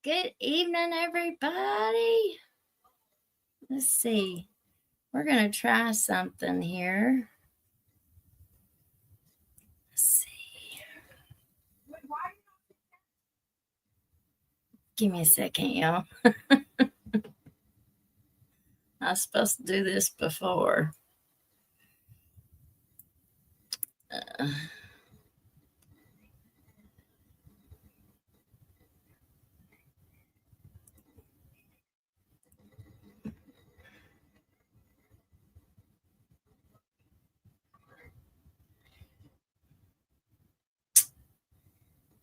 Good evening, everybody. Let's see. We're going to try something here. Let's see. Give me a second, y'all. I was supposed to do this before.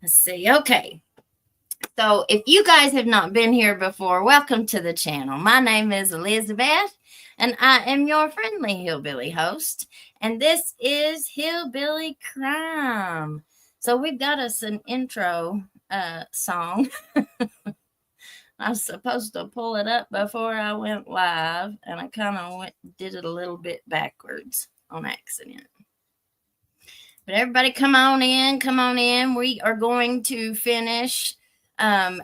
Let's see. Okay. So if you guys have not been here before, welcome to the channel. My name is Elizabeth, and I am your friendly hillbilly host. And this is Hillbilly Crime. So we've got us an intro song. I was supposed to pull it up before I went live, and I kind of did it a little bit backwards on accident. But everybody come on in, come on in. We are going to finish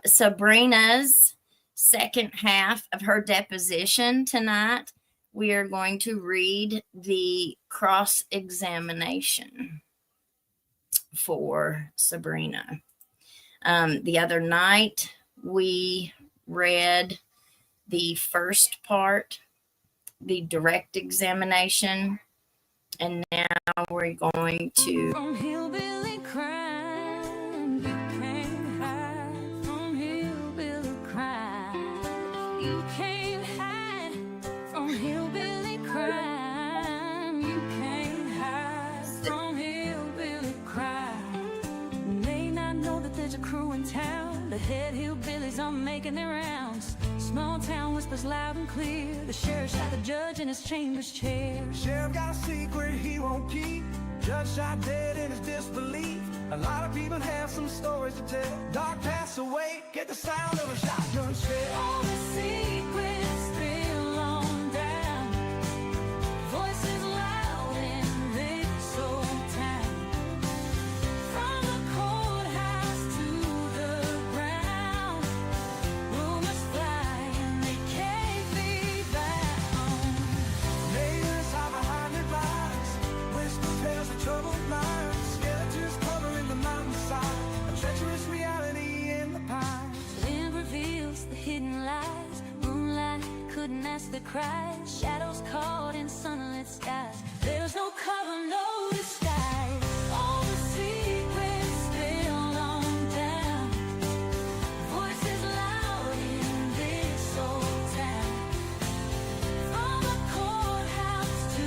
Sabrina's second half of her deposition tonight. We are going to read the cross-examination for Sabrina. The other night, we read the first part, the direct examination, and now we're going to... From hillbilly crime, you can't hide. From hillbilly crime, you can't hide. From hillbilly crime, you can't hide. From hillbilly crime. May not know that there's a crew in town. The head hillbillies are making their rounds. Small town whispers loud and clear. The sheriff shot the judge in his chambers chair. Sheriff got a secret he won't keep. Judge shot dead in his disbelief. A lot of people have some stories to tell. Dog passed away, get the sound of a shotgun shell. All the secrets spill on down. Voices loud in this old town. From the courthouse to the ground. Rumors fly and they can't be bound. Neighbors hide behind their blinds. Whisper tales of troubled minds. Skeletons covering the mountainside. A treacherous reality in the pines. Wind reveals the hidden lies. Moonlight couldn't mask the cries. Shadows caught in sunlit skies. There's no cover, no disguise. All the secrets spill on down. Voices loud in this old town. From the courthouse to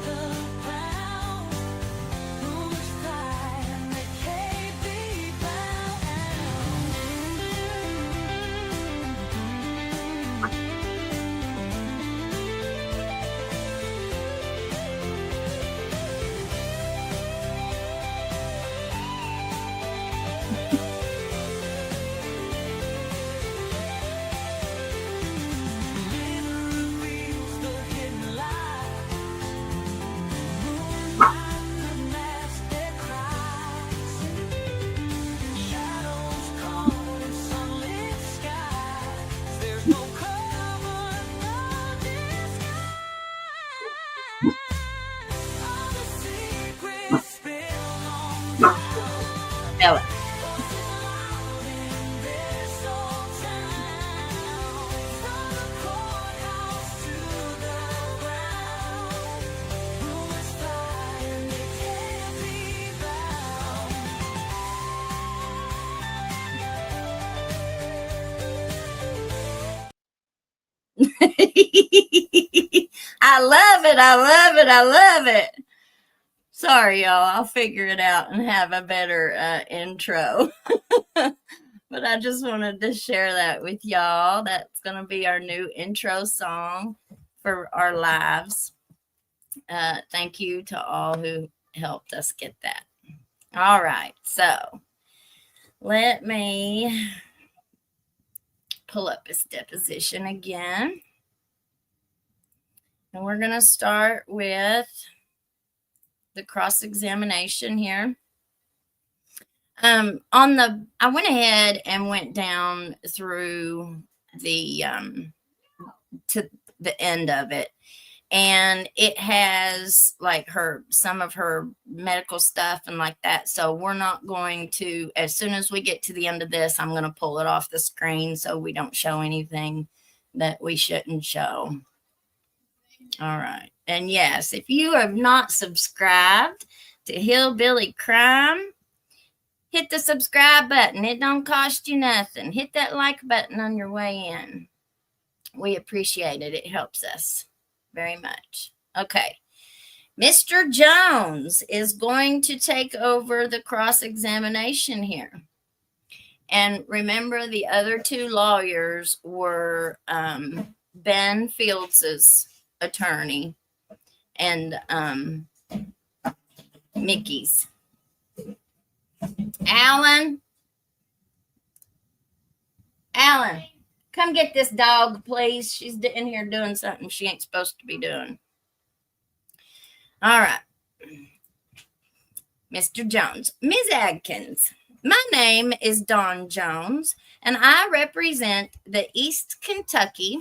the ground. Rumors fly and they can't be bound. Reveals the hidden lies. Moonlight could mask their cries. Shadows caught in sunlit skies. There's no cover, no disguise. All the secrets spill on down. Ella. Voices loud in this old town. From the courthouse to the ground. Rumors fly and they can't be bound. I love it. I love it. I love it. Sorry, y'all. I'll figure it out and have a better intro. But I just wanted to share that with y'all. That's going to be our new intro song for our lives. Thank you to all who helped us get that. All right. So let me pull up his deposition again. And we're going to start with the cross-examination here. I went ahead and went down through the to the end of it, and it has like some of her medical stuff and like that. So we're not going to, as soon as we get to the end of this, I'm going to pull it off the screen so we don't show anything that we shouldn't show. All right. And yes, if you have not subscribed to Hillbilly Crime, hit the subscribe button. It don't cost you nothing. Hit that like button on your way in. We appreciate it. It helps us very much. Okay. Mr. Jones is going to take over the cross-examination here. And remember, the other two lawyers were Ben Fields's attorney and Mickey's. Alan, come get this dog, please. She's in here doing something she ain't supposed to be doing. All right. Mr. Jones. Ms. Adkins, my name is Dawn Jones, and I represent the East Kentucky.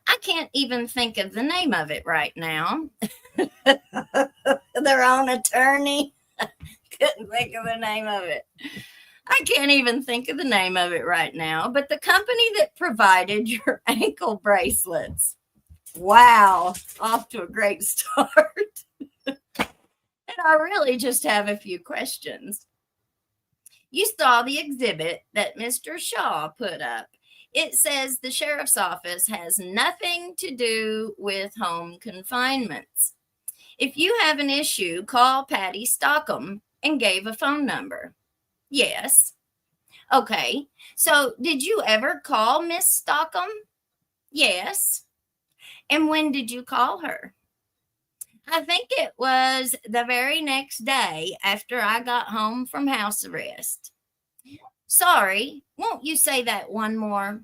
I can't even think of the name of it right now. Their own attorney. Couldn't think of the name of it. I can't even think of the name of it right now, but the company that provided your ankle bracelets. Wow, off to a great start. And I really just have a few questions. You saw the exhibit that Mr. Shaw put up. It says the sheriff's office has nothing to do with home confinements. If you have an issue, call Patty Stockham, and gave a phone number. Yes. Okay. So did you ever call Miss Stockham? Yes. And when did you call her? I think it was the very next day after I got home from house arrest. Sorry, won't you say that one more?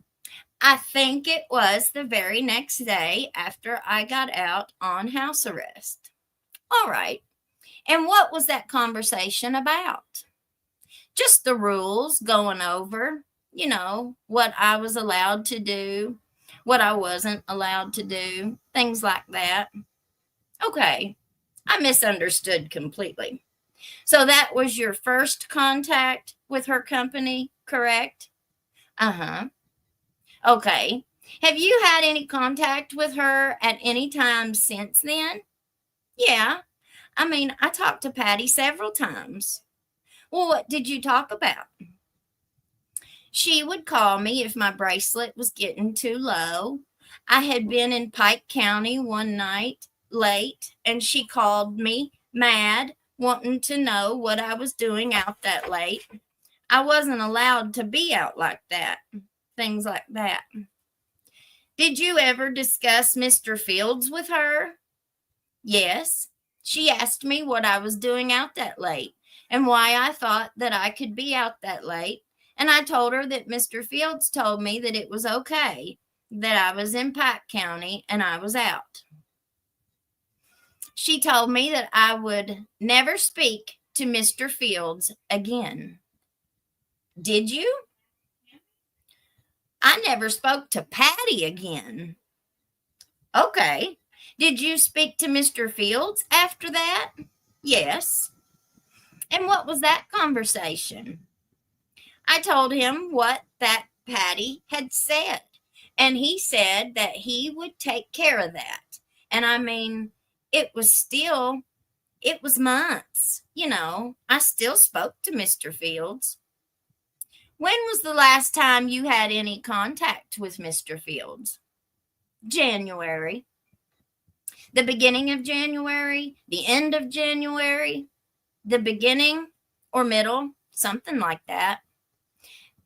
I think it was the very next day after I got out on house arrest. All right. And what was that conversation about? Just the rules going over, what I was allowed to do, what I wasn't allowed to do, things like that. Okay, I misunderstood completely. So that was your first contact with her company, correct? Uh-huh. Okay. Have you had any contact with her at any time since then? Yeah. I talked to Patty several times. Well, what did you talk about? She would call me if my bracelet was getting too low. I had been in Pike County one night late, and she called me mad, wanting to know what I was doing out that late. I wasn't allowed to be out like that. Things like that. Did you ever discuss Mr. Fields with her? Yes. She asked me what I was doing out that late and why I thought that I could be out that late. And I told her that Mr. Fields told me that it was okay, that I was in Pike County and I was out. She told me that I would never speak to Mr. Fields again. Did you? I never spoke to Patty again. Okay. Did you speak to Mr. Fields after that? Yes. And what was that conversation? I told him what that Patty had said, and he said that he would take care of that. And it was months. I still spoke to Mr. Fields. When was the last time you had any contact with Mr. Fields? January. The beginning of January, the end of January, the beginning or middle, something like that.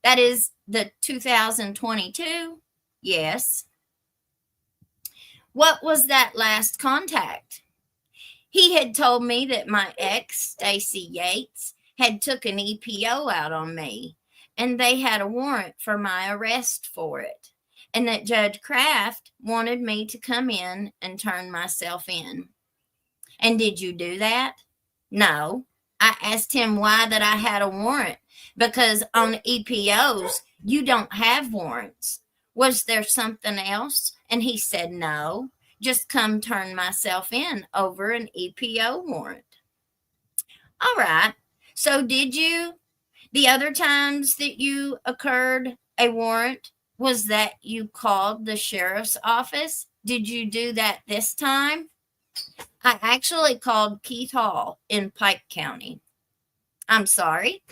That is the 2022. Yes. What was that last contact? He had told me that my ex, Stacy Yates, had took an EPO out on me, and they had a warrant for my arrest for it, and that Judge Kraft wanted me to come in and turn myself in. And did you do that? No. I asked him why that I had a warrant, because on EPOs, you don't have warrants. Was there something else? And he said, no, just come turn myself in over an EPO warrant. All right. So did you, the other times that you occurred a warrant, was that you called the sheriff's office? Did you do that this time? I actually called Keith Hall in Pike County. I'm sorry.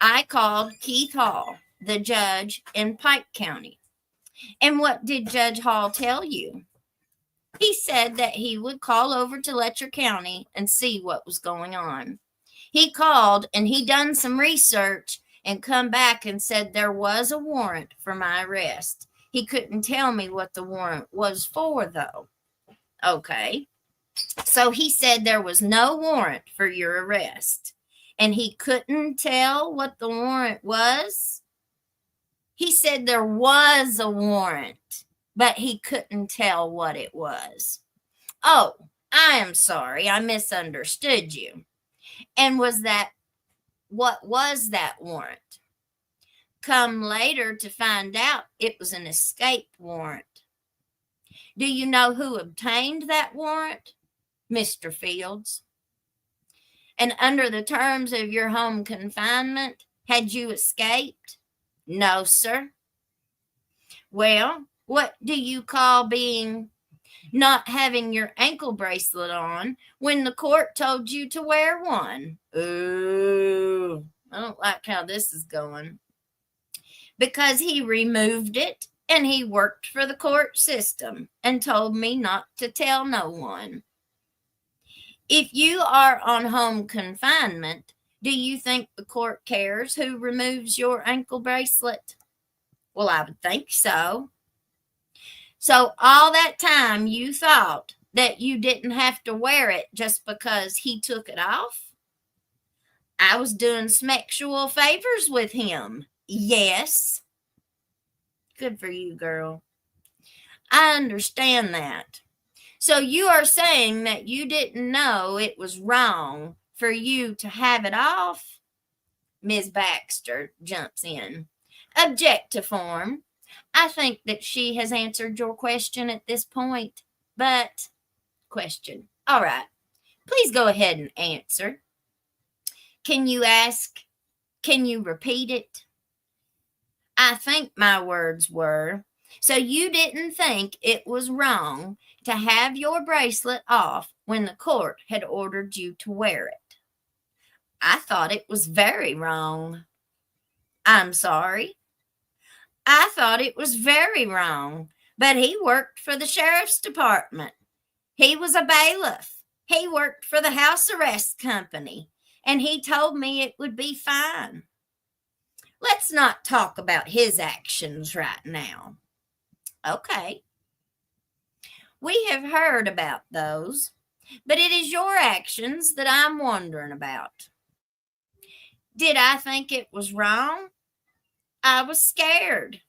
I called Keith Hall, the judge in Pike County. And what did Judge Hall tell you? He said that he would call over to Letcher County and see what was going on. He called and he done some research and come back and said there was a warrant for my arrest. He couldn't tell me what the warrant was for, though. Okay. So he said there was no warrant for your arrest. And he couldn't tell what the warrant was. He said there was a warrant, but he couldn't tell what it was. Oh, I am sorry. I misunderstood you. And what was that warrant? Come later to find out it was an escape warrant. Do you know who obtained that warrant? Mr. Fields. And under the terms of your home confinement, had you escaped? No, sir. Well, what do you call being not having your ankle bracelet on when the court told you to wear one? Ooh, I don't like how this is going. Because he removed it and he worked for the court system and told me not to tell no one. If you are on home confinement, do you think the court cares who removes your ankle bracelet? Well, I would think so. So all that time you thought that you didn't have to wear it just because he took it off? I was doing sexual favors with him. Yes. Good for you, girl. I understand that. So you are saying that you didn't know it was wrong for you to have it off? Ms. Baxter jumps in. Object to form. I think that she has answered your question at this point, but question. All right. Please go ahead and answer. Can you repeat it? I think my words were, so you didn't think it was wrong to have your bracelet off when the court had ordered you to wear it. I thought it was very wrong. I'm sorry. I thought it was very wrong, but he worked for the sheriff's department. He was a bailiff. He worked for the house arrest company, and he told me it would be fine. Let's not talk about his actions right now. Okay. We have heard about those, but it is your actions that I'm wondering about. Did I think it was wrong? I was scared.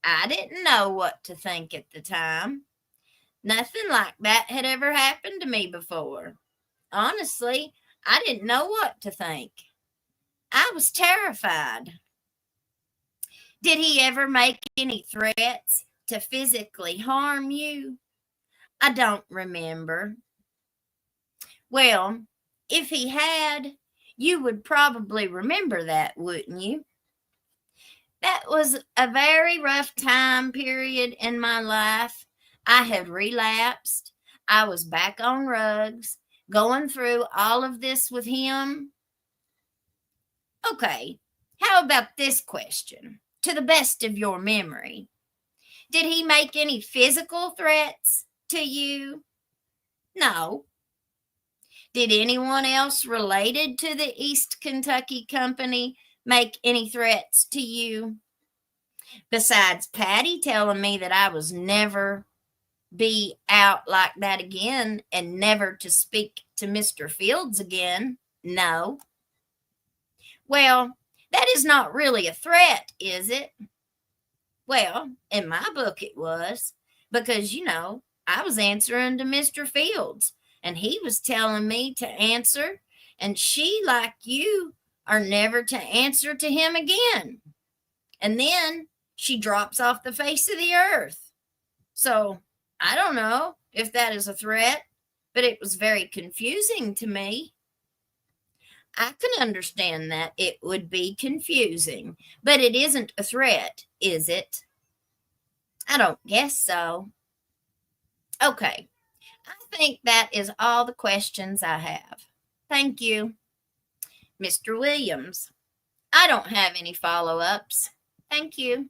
I didn't know what to think at the time. Nothing like that had ever happened to me before. Honestly, I didn't know what to think. I was terrified. Did he ever make any threats to physically harm you? I don't remember. Well, if he had, you would probably remember that, wouldn't you? That was a very rough time period in my life. I had relapsed. I was back on drugs, going through all of this with him. Okay, how about this question? To the best of your memory, did he make any physical threats to you? No. Did anyone else related to the East Kentucky Company make any threats to you? Besides Patty telling me that I was never be out like that again and never to speak to Mr. Fields again? No. Well, that is not really a threat, is it? Well, in my book it was, because, I was answering to Mr. Fields, and he was telling me to answer, and she, like you, or never to answer to him again. And then she drops off the face of the earth. So I don't know if that is a threat, but it was very confusing to me. I can understand that it would be confusing, but it isn't a threat, is it? I don't guess so. Okay, I think that is all the questions I have. Thank you. Mr. Williams, I don't have any follow-ups. Thank you.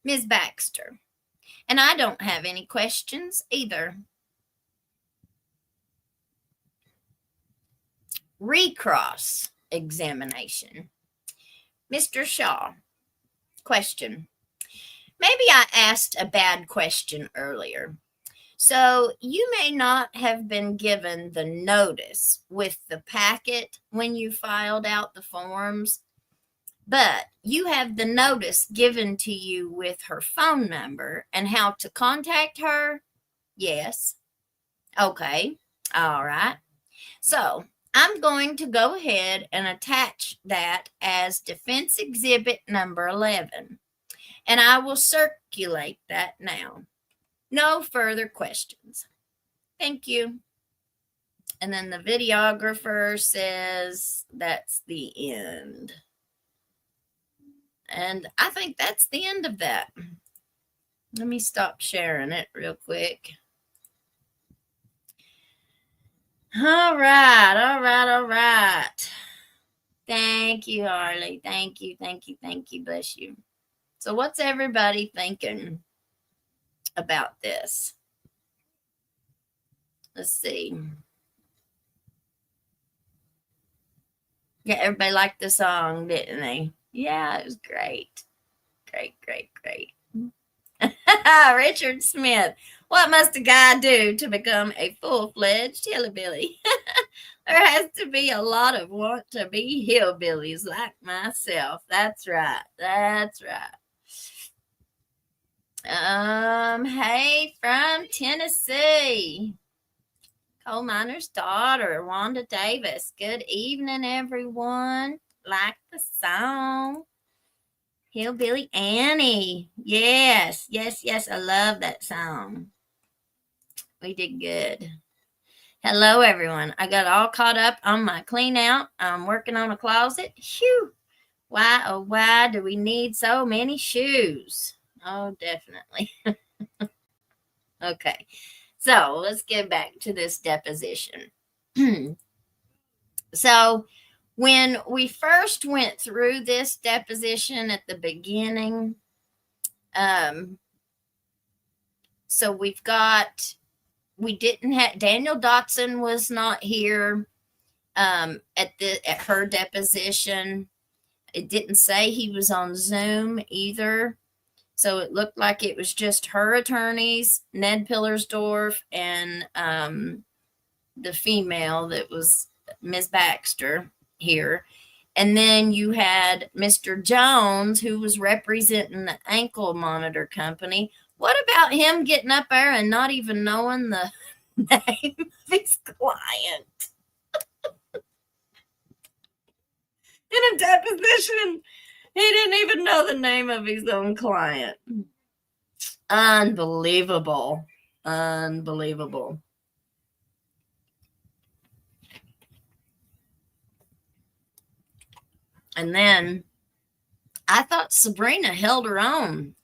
Ms. Baxter, and I don't have any questions either. Recross examination. Mr. Shaw, question. Maybe I asked a bad question earlier. So you may not have been given the notice with the packet when you filed out the forms, but you have the notice given to you with her phone number and how to contact her? Yes. Okay. All right. So I'm going to go ahead and attach that as defense exhibit number 11, and I will circulate that now. No further questions. Thank you. And then the videographer says that's the end. And I think that's the end of that. Let me stop sharing it real quick. All right. Thank you, Harley. Thank you. Bless you. So what's everybody thinking about this? Let's see. Yeah, everybody liked the song, didn't they? Yeah, it was great. Great. Richard Smith. What must a guy do to become a full-fledged hillbilly? There has to be a lot of want to be hillbillies like myself. That's right. Hey, from Tennessee. Coal miner's daughter, Wanda Davis. Good evening, everyone. Like the song. Hillbilly Annie. Yes. I love that song. We did good. Hello, everyone. I got all caught up on my clean out. I'm working on a closet. Phew. Why, oh, why do we need so many shoes? Oh, definitely. Okay. So let's get back to this deposition. So when we first went through this deposition at the beginning, so we didn't have, Daniel Dotson was not here at her deposition. It didn't say he was on Zoom either. So it looked like it was just her attorneys, Ned Pillersdorf, and the female that was Ms. Baxter here. And then you had Mr. Jones, who was representing the ankle monitor company. What about him getting up there and not even knowing the name of his client? In a deposition, he didn't even know the name of his own client. Unbelievable. And then I thought Sabrina held her own.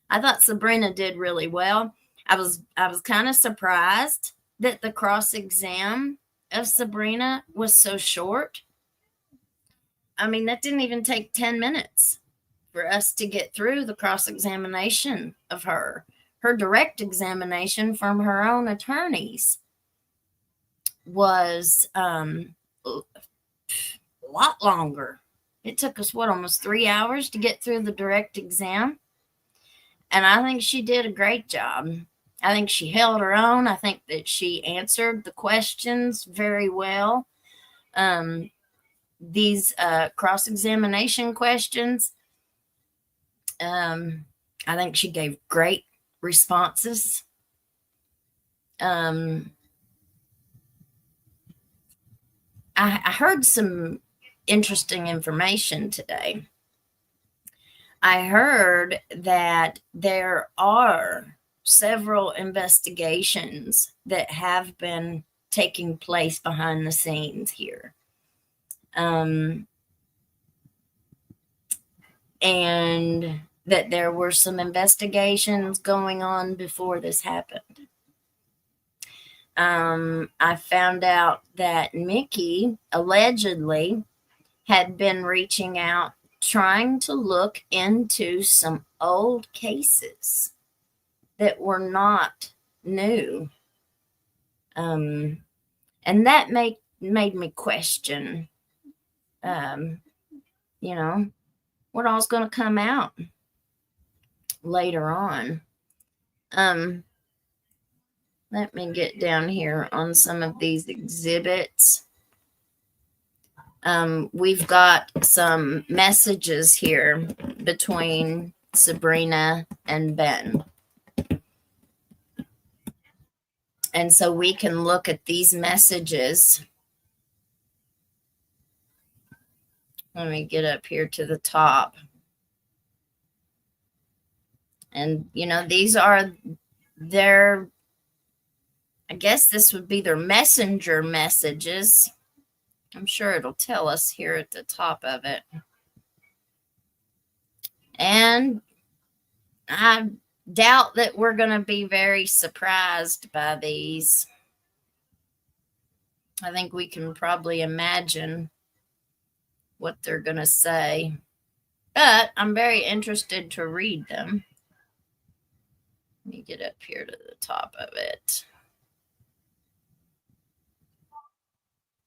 I thought Sabrina did really well. I was kind of surprised that the cross exam of Sabrina was so short. I mean, that didn't even take 10 minutes for us to get through the cross examination of her. Her direct examination from her own attorneys was a lot longer. It took us, almost 3 hours to get through the direct exam. And I think she did a great job. I think she held her own. I think that she answered the questions very well. These cross-examination questions, I think she gave great responses. I heard some interesting information today. I heard that there are several investigations that have been taking place behind the scenes here. And that there were some investigations going on before this happened. I found out that Mickey allegedly had been reaching out, trying to look into some old cases that were not new. And that made me question, you know, what all's going to come out later on. Let me get down here on some of these exhibits. We've got some messages here between Sabrina and Ben. And so we can look at these messages. Let me get up here to the top. And, you know, these are their, I guess this would be their messenger messages. I'm sure it'll tell us here at the top of it. And I doubt that we're going to be very surprised by these. I think we can probably imagine what they're going to say. But I'm very interested to read them. Let me get up here to the top of it.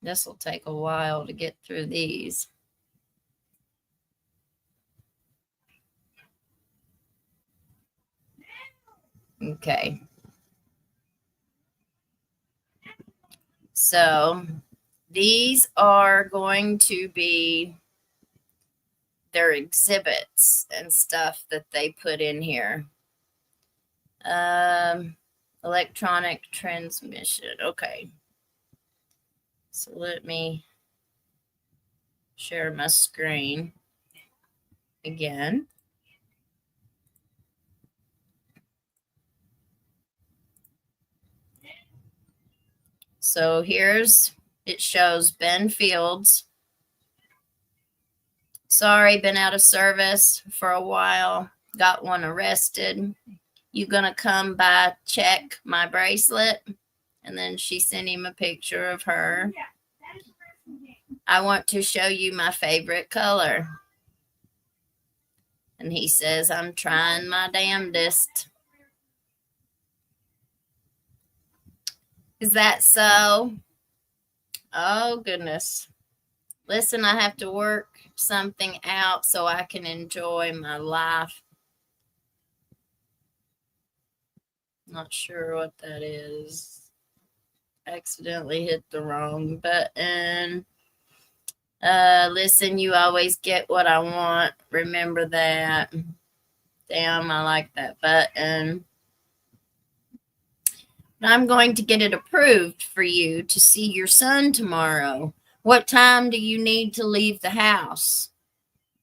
This will take a while to get through these. Okay. So these are going to be their exhibits and stuff that they put in here. Electronic transmission. Okay. So let me share my screen again. So it shows Ben Fields. Sorry, been out of service for a while. Got one arrested. You gonna come by check my bracelet? And then she sent him a picture of her. I want to show you my favorite color. And he says, I'm trying my damnedest. Is that so? Oh, goodness. Listen, I have to work something out so I can enjoy my life. Not sure what that is. Accidentally hit the wrong button. Listen, you always get what I want. Remember that. Damn, I like that button. I'm going to get it approved for you to see your son tomorrow. What time do you need to leave the house?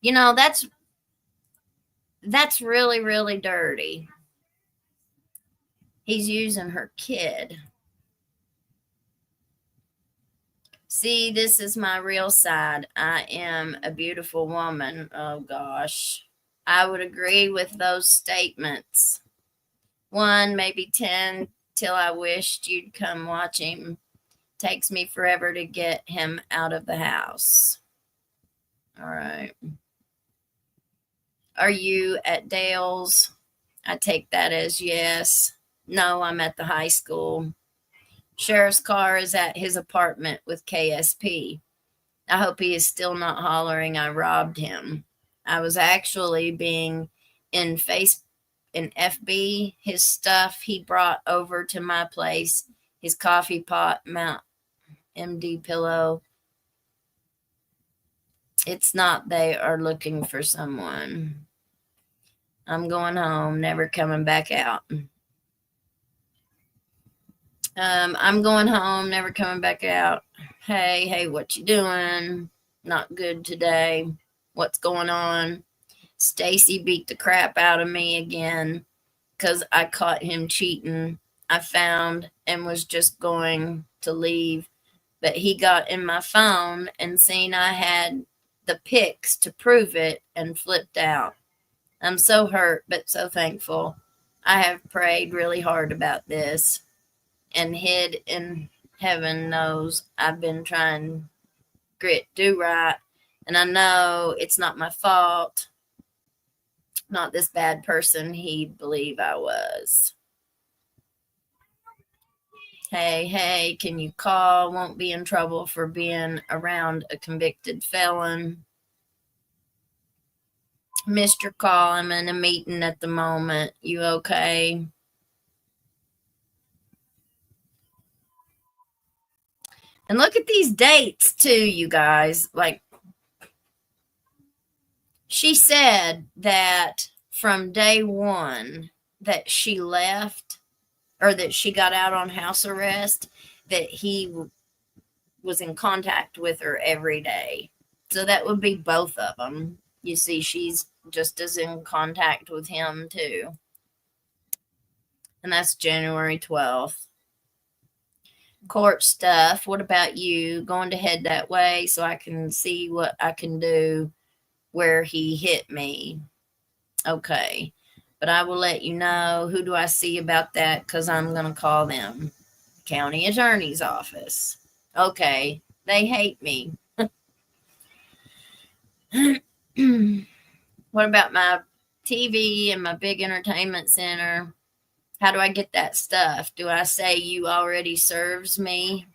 You know, that's really, really dirty. He's using her kid. See, this is my real side. I am a beautiful woman. Oh, gosh. I would agree with those statements. 1, maybe 10, till I wished you'd come watch him. Takes me forever to get him out of the house. All right. Are you at Dale's? I take that as yes. No, I'm at the high school. Sheriff's car is at his apartment with KSP. I hope he is still not hollering I robbed him. I was actually being in FB. His stuff he brought over to my place. His coffee pot, Mount MD pillow. It's not they are looking for someone. I'm going home, never coming back out. I'm going home, never coming back out. Hey, what you doing? Not good today. What's going on? Stacy beat the crap out of me again because I caught him cheating. I found and was just going to leave, but he got in my phone and seen I had the pics to prove it and flipped out. I'm so hurt, but so thankful. I have prayed really hard about this and hid in heaven knows I've been trying grit, do right. And I know it's not my fault. Not this bad person he'd believe I was. Hey, can you call? Won't be in trouble for being around a convicted felon. Missed your call. I'm in a meeting at the moment. You okay? And look at these dates too, you guys. Like, she said that from day one that she left or that she got out on house arrest, that he was in contact with her every day. So that would be both of them. You see, she's just as in contact with him too. And that's January 12th. Court stuff. What about you? Going to head that way so I can see what I can do where he hit me. Okay. But I will let you know. Who do I see about that? Because I'm going to call them. County Attorney's Office. Okay. They hate me. What about my TV and my big entertainment center? How do I get that stuff? Do I say you already serves me?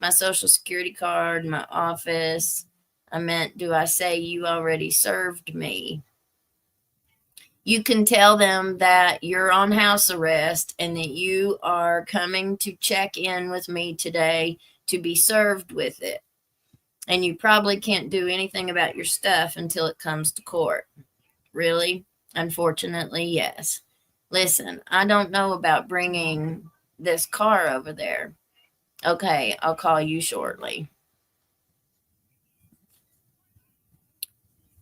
My social security card, my office. I meant, do I say you already served me? You can tell them that you're on house arrest and that you are coming to check in with me today to be served with it. And you probably can't do anything about your stuff until it comes to court. Really? Unfortunately, yes. Listen, I don't know about bringing this car over there. Okay, I'll call you shortly.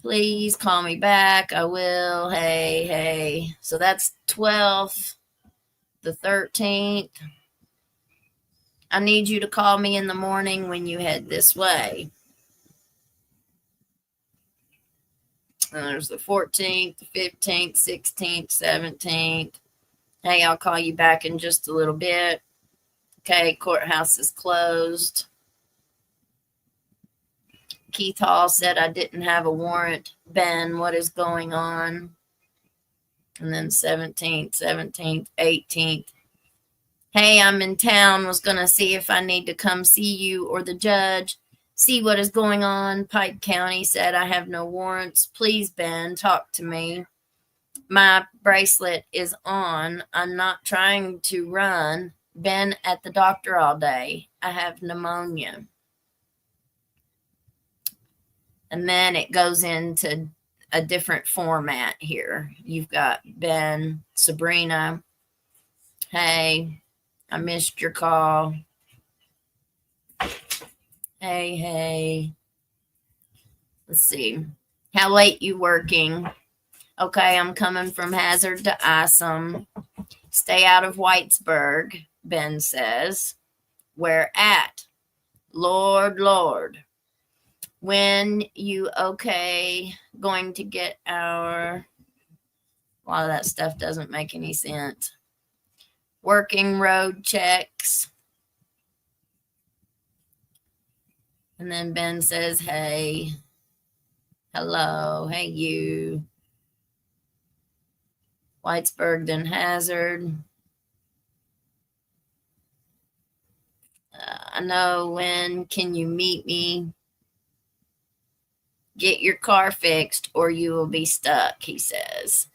Please call me back. I will. Hey. So that's 12th, the 13th. I need you to call me in the morning when you head this way. And there's the 14th, the 15th, 16th, 17th. Hey, I'll call you back in just a little bit. Okay, courthouse is closed. Keith Hall said I didn't have a warrant. Ben, what is going on? And then 17th, 18th. Hey, I'm in town. Was going to see if I need to come see you or the judge. See what is going on. Pike County said I have no warrants. Please, Ben, talk to me. My bracelet is on. I'm not trying to run. Been at the doctor all day. I have pneumonia. And then it goes into a different format here. You've got Ben, Sabrina. Hey, I missed your call. Hey. Let's see. How late you working? Okay, I'm coming from Hazard to Isom. Stay out of Whitesburg, Ben says. Where at? Lord. When you okay going to get our... A lot of that stuff doesn't make any sense. Working road checks. And then Ben says, hey. Hello. Hey, you. Whitesburg, then Hazard. I know. When can you meet me? Get your car fixed or you will be stuck, he says.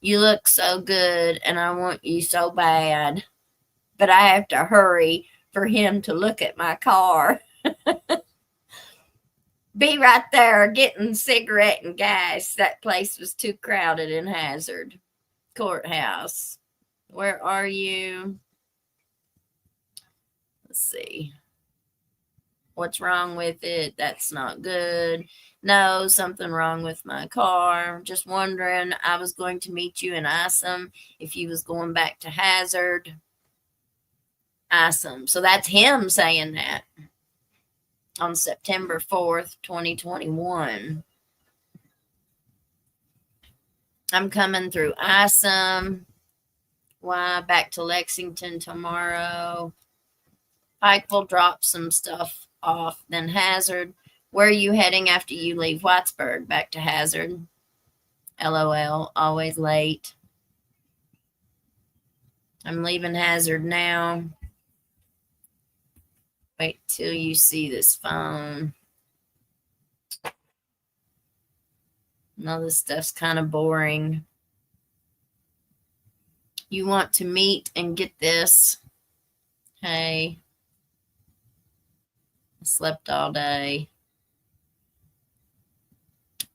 You look so good and I want you so bad, but I have to hurry for him to look at my car. Be right there getting cigarette and gas. That place was too crowded in Hazard. Courthouse. Where are you? Let's see. What's wrong with it? That's not good. No, something wrong with my car. Just wondering. I was going to meet you in Isom if you was going back to Hazard. Isom. So that's him saying that on September 4th, 2021. I'm coming through Isom. Why? Back to Lexington tomorrow. Pike will drop some stuff off. Then Hazard. Where are you heading after you leave Whitesburg? Back to Hazard. LOL. Always late. I'm leaving Hazard now. Wait till you see this phone. No, this stuff's kind of boring. You want to meet and get this. Hey. I slept all day.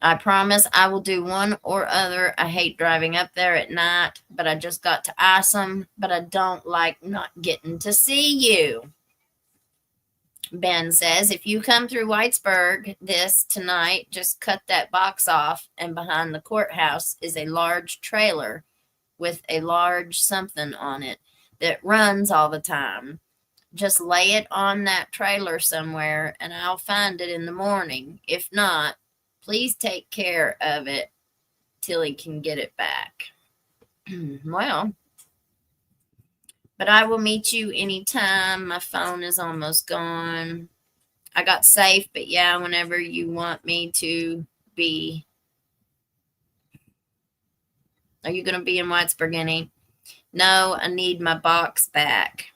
I promise I will do one or other. I hate driving up there at night, but I just got to Isom, but I don't like not getting to see you. Ben says, if you come through Whitesburg this tonight, just cut that box off, and behind the courthouse is a large trailer with a large something on it that runs all the time. Just lay it on that trailer somewhere, and I'll find it in the morning. If not, please take care of it till he can get it back. Well, but I will meet you anytime. My phone is almost gone. I got safe, but yeah, whenever you want me to be. Are you going to be in Whitesburg any? No, I need my box back.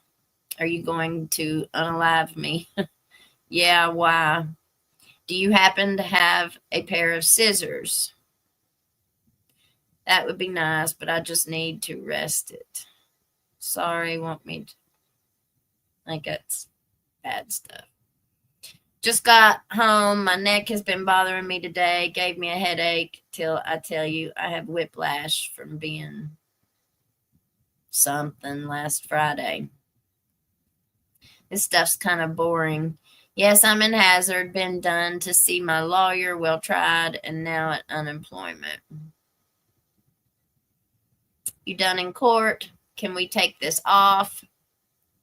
Are you going to unalive me? Yeah, why? Do you happen to have a pair of scissors? That would be nice, but I just need to rest it. Sorry, want me to. I think that's bad stuff. Just got home. My neck has been bothering me today. Gave me a headache till I tell you I have whiplash from being something last Friday. This stuff's kind of boring. Yes, I'm in Hazard. Been done to see my lawyer. Well tried. And now at unemployment. You done in court? Can we take this off?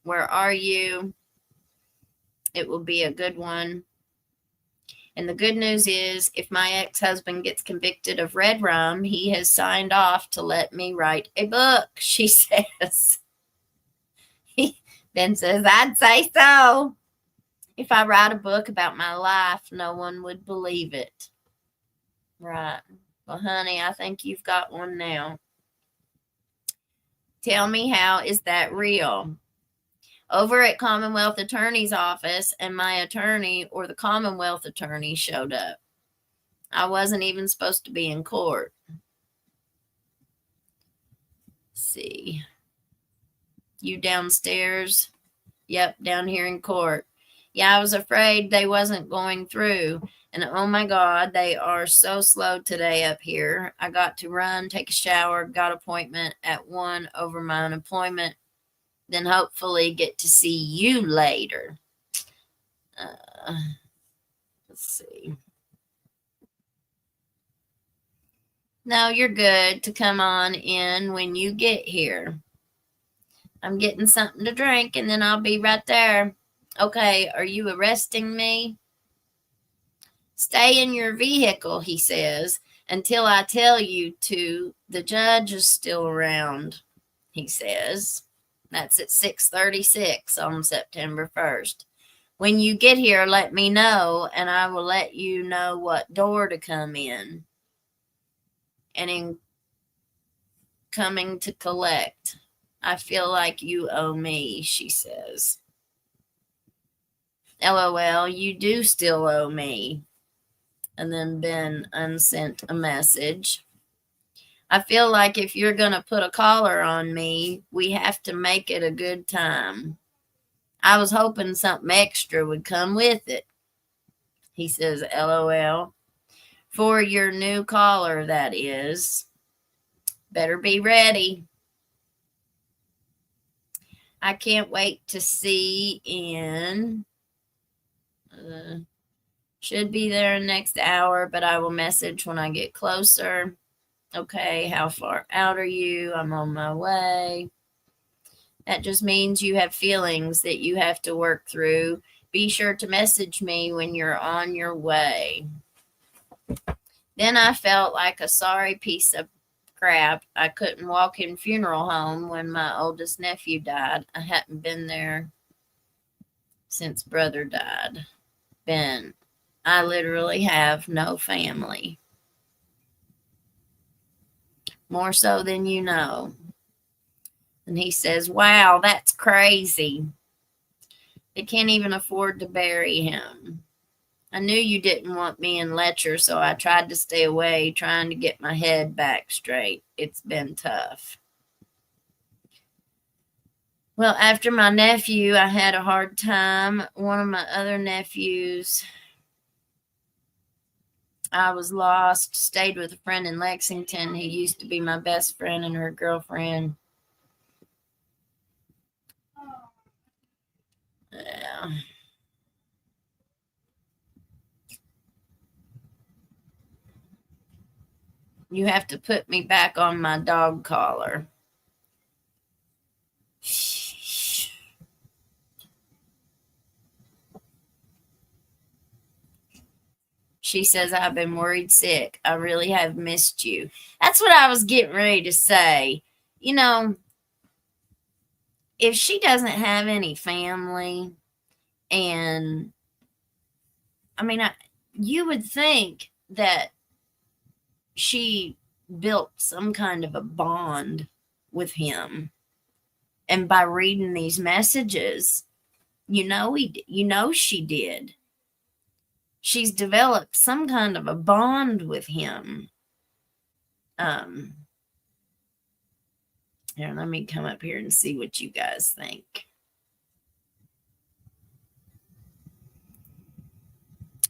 Where are you? It will be a good one. And the good news is, if my ex-husband gets convicted of red rum, he has signed off to let me write a book, she says. Ben says, I'd say so. If I write a book about my life, no one would believe it. Right. Well, honey, I think you've got one now. Tell me, how is that real? Over at Commonwealth Attorney's office, and my attorney or the Commonwealth attorney showed up. I wasn't even supposed to be in court. Let's see. You downstairs? Yep, down here in court. Yeah, I was afraid they wasn't going through. And oh my God, they are so slow today up here. I got to run, take a shower, got appointment at 1 over my unemployment. Then hopefully get to see you later. Let's see. No, you're good to come on in when you get here. I'm getting something to drink and then I'll be right there. Okay, are you arresting me? Stay in your vehicle, he says, until I tell you to. The judge is still around, he says. That's at 6:36 on September 1st. When you get here, let me know, and I will let you know what door to come in. And in coming to collect, I feel like you owe me, she says. LOL, you do still owe me. And then Ben unsent a message. I feel like if you're going to put a collar on me, we have to make it a good time. I was hoping something extra would come with it. He says, LOL. For your new collar, that is. Better be ready. I can't wait to see in Should be there next hour, but I will message when I get closer. Okay, how far out are you? I'm on my way. That just means you have feelings that you have to work through. Be sure to message me when you're on your way. Then I felt like a sorry piece of crap. I couldn't walk in funeral home when my oldest nephew died. I hadn't been there since brother died. I literally have no family. More so than you know. And he says, wow, that's crazy. They can't even afford to bury him. I knew you didn't want me in Letcher, so I tried to stay away, trying to get my head back straight. It's been tough. Well, after my nephew, I had a hard time. One of my other nephews, I was lost, stayed with a friend in Lexington who used to be my best friend and her girlfriend. Yeah. You have to put me back on my dog collar. She says, I've been worried sick. I really have missed you. That's what I was getting ready to say. You know, if she doesn't have any family, and I mean, you would think that she built some kind of a bond with him. And by reading these messages, you know she did. She's developed some kind of a bond with him. Here, let me come up here and see what you guys think.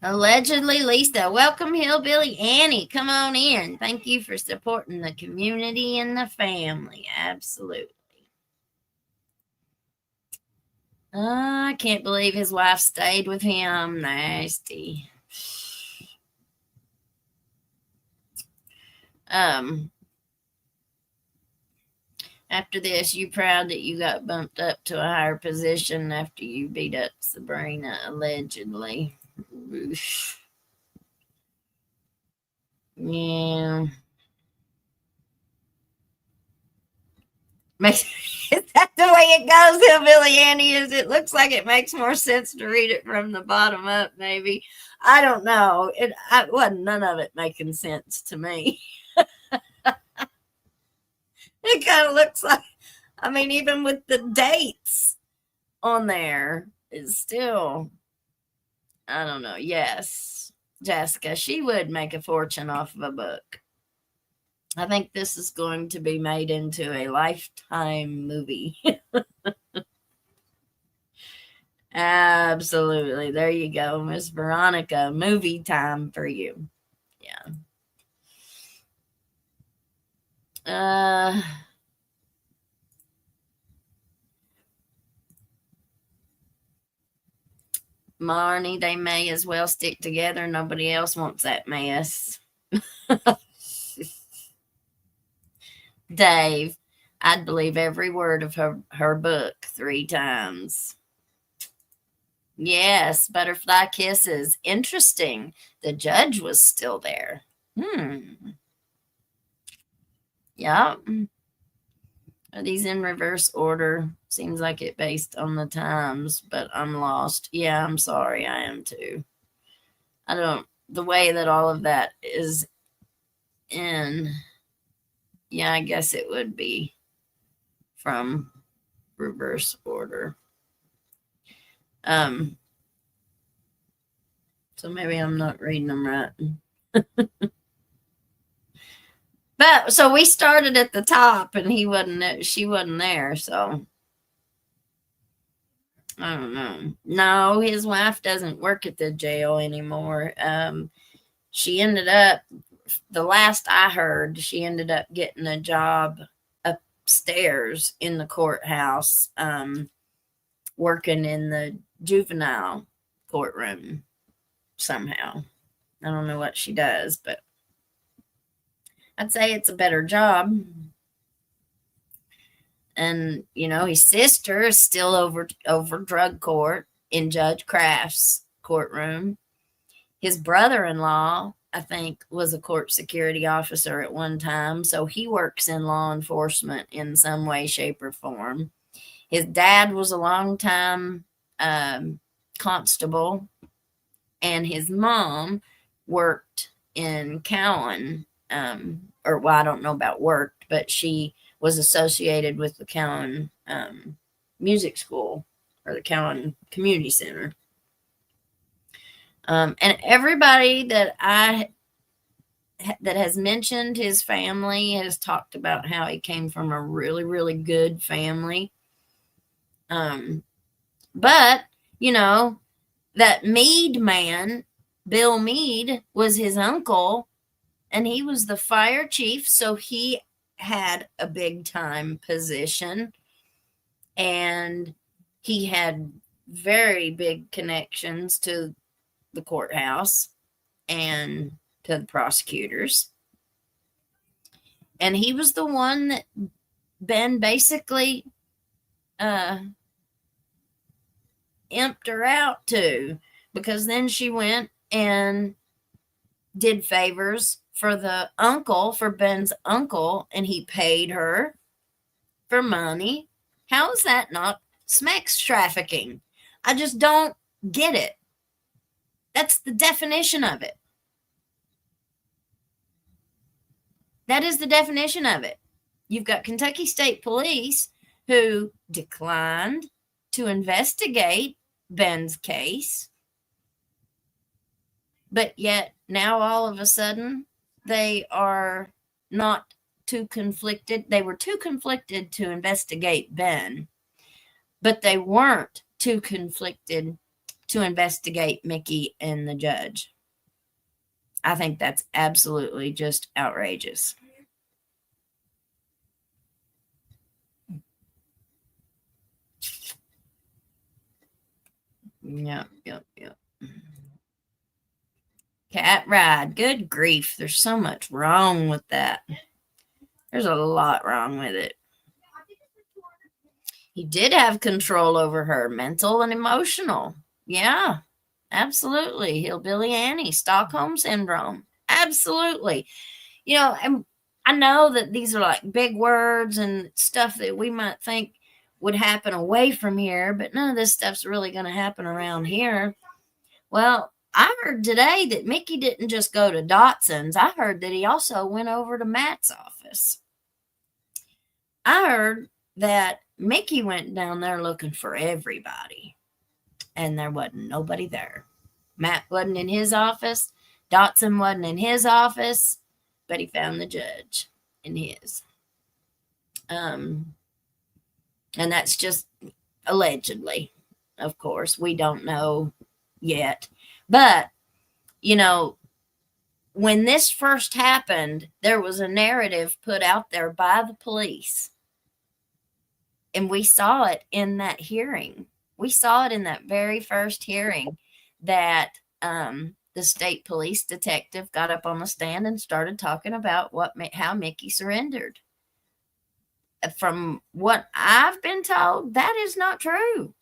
Allegedly, Lisa. Welcome, Hillbilly Annie. Come on in. Thank you for supporting the community and the family. Absolutely. I can't believe his wife stayed with him. Nasty. After this, you proud that you got bumped up to a higher position after you beat up Sabrina, allegedly. Oof. Yeah. Is that the way it goes, Hillbilly Annie? It looks like it makes more sense to read it from the bottom up, maybe. I don't know. It wasn't none of it making sense to me. It kind of looks like, I mean, even with the dates on there, it's still, I don't know. Yes, Jessica, she would make a fortune off of a book. I think this is going to be made into a Lifetime movie. Absolutely. There you go, Miss Veronica. Movie time for you. Yeah. Marnie, they may as well stick together. Nobody else wants that mess. Dave, I'd believe every word of her book 3 times. Yes, butterfly kisses. Interesting. The judge was still there. Yep. Are these in reverse order? Seems like it based on the times, but I'm lost. Yeah, I'm sorry. I am too. The way that all of that is in, yeah, I guess it would be from reverse order. So maybe I'm not reading them right. But so we started at the top and she wasn't there, so I don't know. No, his wife doesn't work at the jail anymore. She ended up, the last I heard, she ended up getting a job upstairs in the courthouse, working in the juvenile courtroom somehow. I don't know what she does, but I'd say it's a better job. And, you know, his sister is still over drug court in Judge Kraft's courtroom. His brother-in-law, I think, was a court security officer at one time, so he works in law enforcement in some way, shape, or form. His dad was a long-time constable, and his mom worked in Cowan, well, I don't know about worked, but she was associated with the Cowan Music School or the Cowan Community Center. And everybody that has mentioned his family has talked about how he came from a really, really good family. But, you know, that Meade man, Bill Meade, was his uncle, and he was the fire chief, so he had a big time position, and he had very big connections to the courthouse and to the prosecutors. And he was the one that Ben basically imped her out to, because then she went and did favors for Ben's uncle, and he paid her for money. How is that not sex trafficking? I just don't get it. That's the definition of it. That is the definition of it. You've got Kentucky State Police who declined to investigate Ben's case, but yet now all of a sudden they are not too conflicted. They were too conflicted to investigate Ben, but they weren't too conflicted to investigate Mickey and the judge. I think that's absolutely just outrageous. Yep. Cat ride. Good grief. There's so much wrong with that. There's a lot wrong with it. He did have control over her, mental and emotional. Yeah, absolutely. Hillbilly Annie, Stockholm Syndrome. Absolutely. You know, and I know that these are like big words and stuff that we might think would happen away from here, but none of this stuff's really going to happen around here. Well, I heard today that Mickey didn't just go to Dotson's. I heard that he also went over to Matt's office. I heard that Mickey went down there looking for everybody, and there wasn't nobody there. Matt wasn't in his office. Dotson wasn't in his office, but he found the judge in his. And that's just allegedly, of course. We don't know yet. But, you know, when this first happened, there was a narrative put out there by the police. And we saw it in that hearing. We saw it in that very first hearing that the state police detective got up on the stand and started talking about how Mickey surrendered. From what I've been told, that is not true.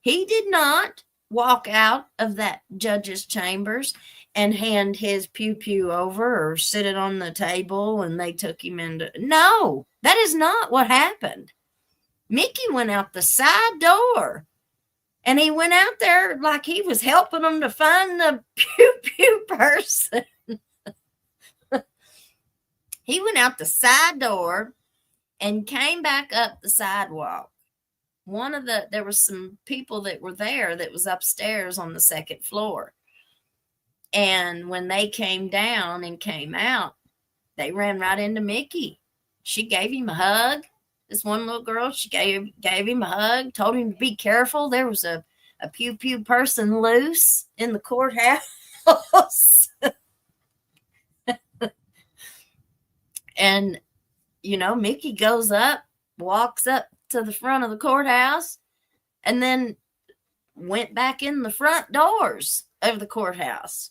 He did not walk out of that judge's chambers and hand his pew over or sit it on the table and they took him into. No, that is not what happened. Mickey went out the side door, and he went out there like he was helping them to find the pew person. He went out the side door and came back up the sidewalk. There was some people that were there that was upstairs on the second floor. And when they came down and came out, they ran right into Mickey. She gave him a hug. This one little girl, she gave him a hug, told him to be careful. There was a pew person loose in the courthouse. And, you know, Mickey goes up, walks up to the front of the courthouse, and then went back in the front doors of the courthouse.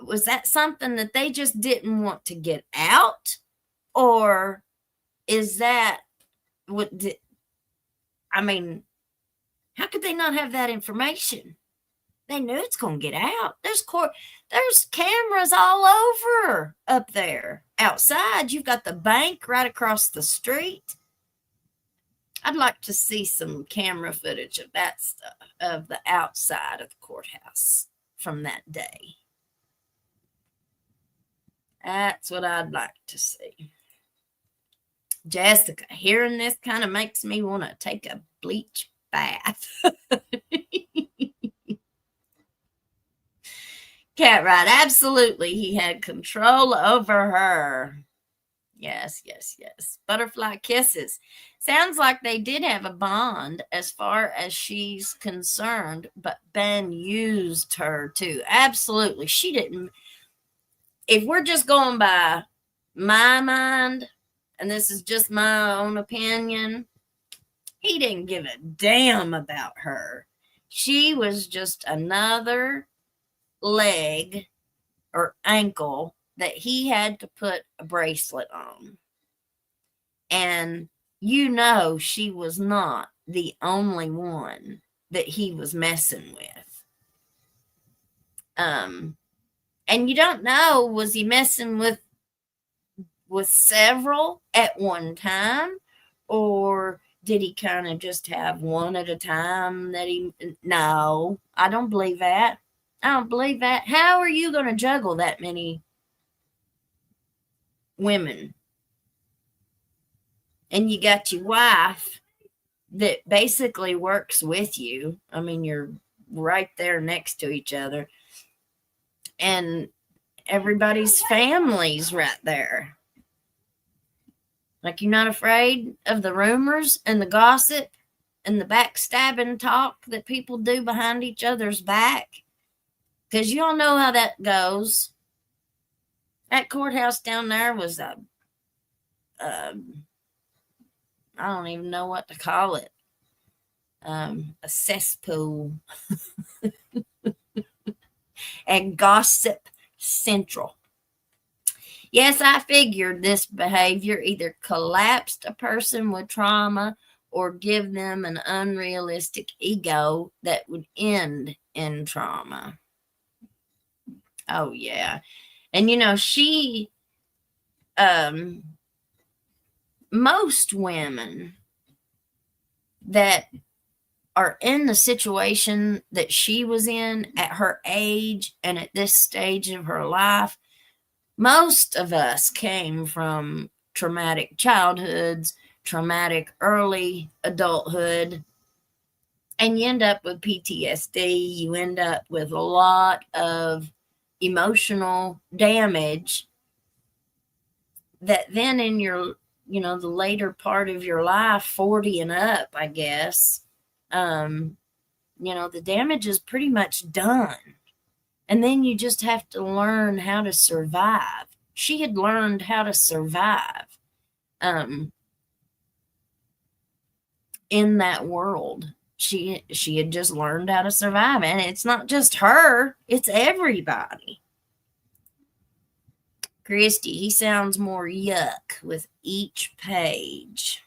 Was that something that they just didn't want to get out? Or is that what? I mean, how could they not have that information? They knew it's going to get out. There's cameras all over up there. Outside, you've got the bank right across the street. I'd like to see some camera footage of that stuff, of the outside of the courthouse from that day. That's what I'd like to see. Jessica, hearing this kind of makes me want to take a bleach bath. Cat right, absolutely. He had control over her. Yes, yes, yes. Butterfly kisses. Sounds like they did have a bond as far as she's concerned, but Ben used her too. Absolutely. She didn't. If we're just going by my mind, and this is just my own opinion, he didn't give a damn about her. She was just another leg or ankle that he had to put a bracelet on. And you know she was not the only one that he was messing with. And you don't know, was he messing with several at one time, or did he kind of just have one at a time that he? No, I don't believe that. I don't believe that. How are you going to juggle that many women? And you got your wife that basically works with you. I mean, you're right there next to each other. And everybody's family's right there. Like, you're not afraid of the rumors and the gossip and the backstabbing talk that people do behind each other's back? Because you all know how that goes. That courthouse down there was I don't even know what to call it. A cesspool. And gossip central. Yes, I figured this behavior either collapsed a person with trauma or give them an unrealistic ego that would end in trauma. Oh, yeah. And, you know, she, most women that are in the situation that she was in at her age and at this stage of her life, most of us came from traumatic childhoods, traumatic early adulthood, and you end up with PTSD. You end up with a lot of emotional damage that then in your, you know, the later part of your life, 40 and up, I guess, you know, the damage is pretty much done. And then you just have to learn how to survive. She had learned how to survive in that world. She had just learned how to survive. And it's not just her, it's everybody. Christy, he sounds more yuck with each page.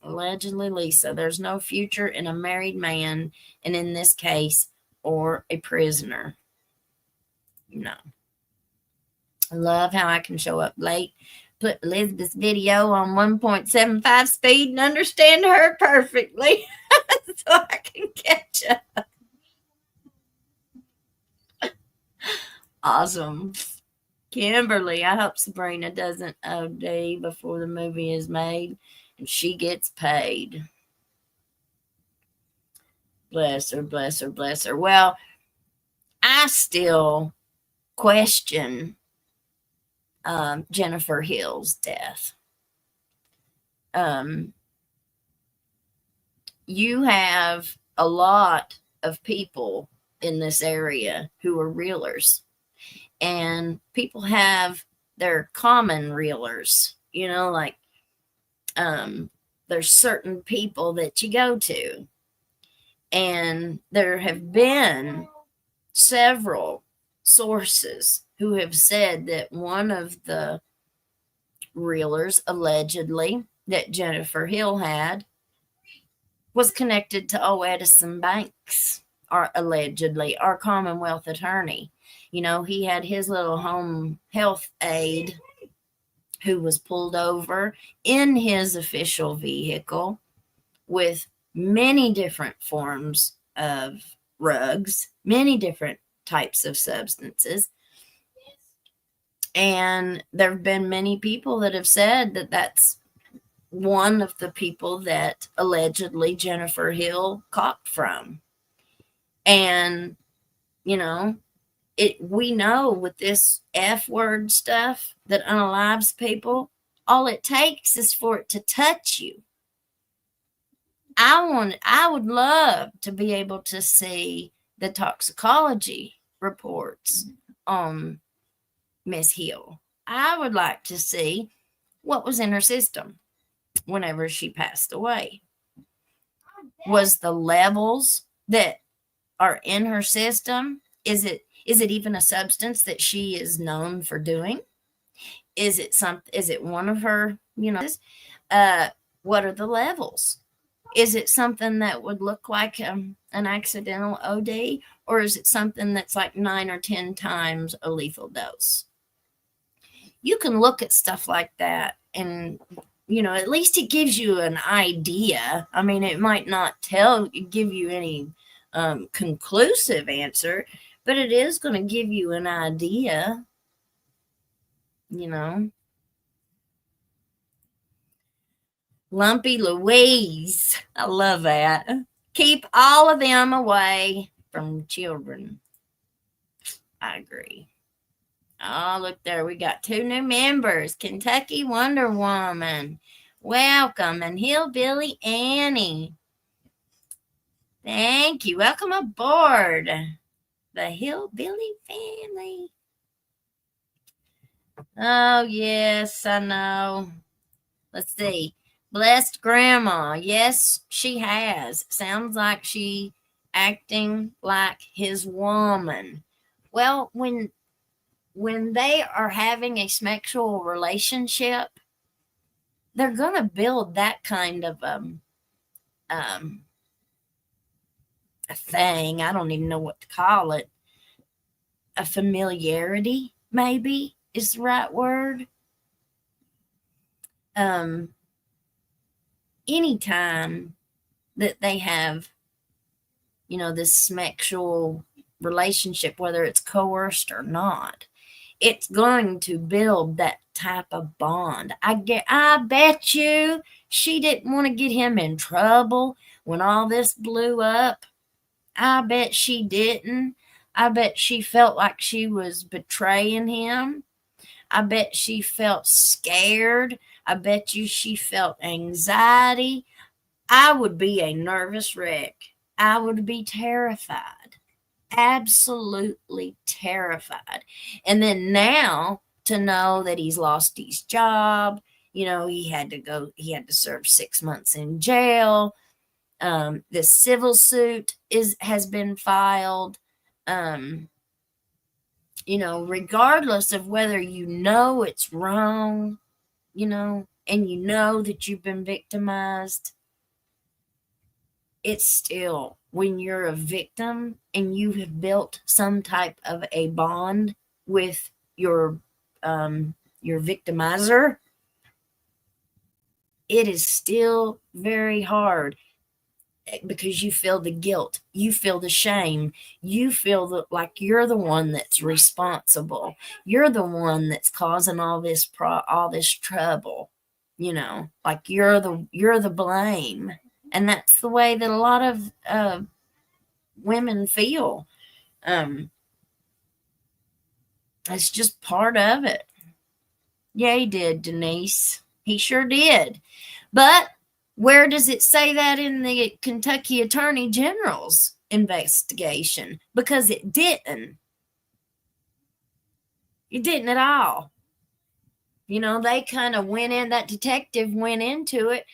Allegedly, Lisa, there's no future in a married man, and in this case, or a prisoner. No. I love how I can show up late, put Elizabeth's video on 1.75 speed and understand her perfectly so I can catch up. Awesome. Kimberly, I hope Sabrina doesn't OD before the movie is made and she gets paid. Bless her, bless her, bless her. Well, I still question Jennifer Hill's death. You have a lot of people in this area who are realers, and people have their common realers, you know, like there's certain people that you go to. And there have been several sources who have said that one of the reelers, allegedly, that Jennifer Hill had was connected to Edison Banks, or allegedly, our Commonwealth attorney. You know, he had his little home health aide who was pulled over in his official vehicle with many different forms of rugs, many different types of substances. And there have been many people that have said that that's one of the people that allegedly Jennifer Hill caught from. And, you know, we know with this F word stuff that unalives people, all it takes is for it to touch you. I would love to be able to see the toxicology reports on Miss Hill. I would like to see what was in her system whenever she passed away. Was the levels that are in her system, is it even a substance that she is known for doing? Is it one of her, what are the levels? Is it something that would look like an accidental OD, or is it something that's like 9 or 10 times a lethal dose? You can look at stuff like that, and at least it gives you an idea. I mean, it might not give you any conclusive answer, but it is going to give you an idea. Lumpy Louise, I love that. Keep all of them away from children. I agree. Oh, look there. We got 2 new members. Kentucky Wonder Woman. Welcome. And Hillbilly Annie. Thank you. Welcome aboard the Hillbilly family. Oh, yes, I know. Let's see. Blessed Grandma. Yes, she has. Sounds like she acting like his woman. Well, when they are having a sexual relationship, they're going to build that kind of a thing. I don't even know what to call it. A familiarity, maybe, is the right word. Anytime that they have, this sexual relationship, whether it's coerced or not, it's going to build that type of bond. I bet you she didn't want to get him in trouble when all this blew up. I bet she didn't. I bet she felt like she was betraying him. I bet she felt scared. I bet you she felt anxiety. I would be a nervous wreck. I would be terrified. Absolutely terrified. And then now to know that he's lost his job, he had to serve 6 months in jail. This civil suit has been filed. Regardless of whether it's wrong, and that you've been victimized, it's still, when you're a victim and you have built some type of a bond with your victimizer, it is still very hard, because you feel the guilt, you feel the shame, you feel like you're the one that's responsible, you're the one that's causing all this trouble, like you're the blame. And that's the way that a lot of women feel. It's just part of it. Yeah, he did, Denise. He sure did. But where does it say that in the Kentucky Attorney General's investigation? Because it didn't. It didn't at all. They kind of that detective went into it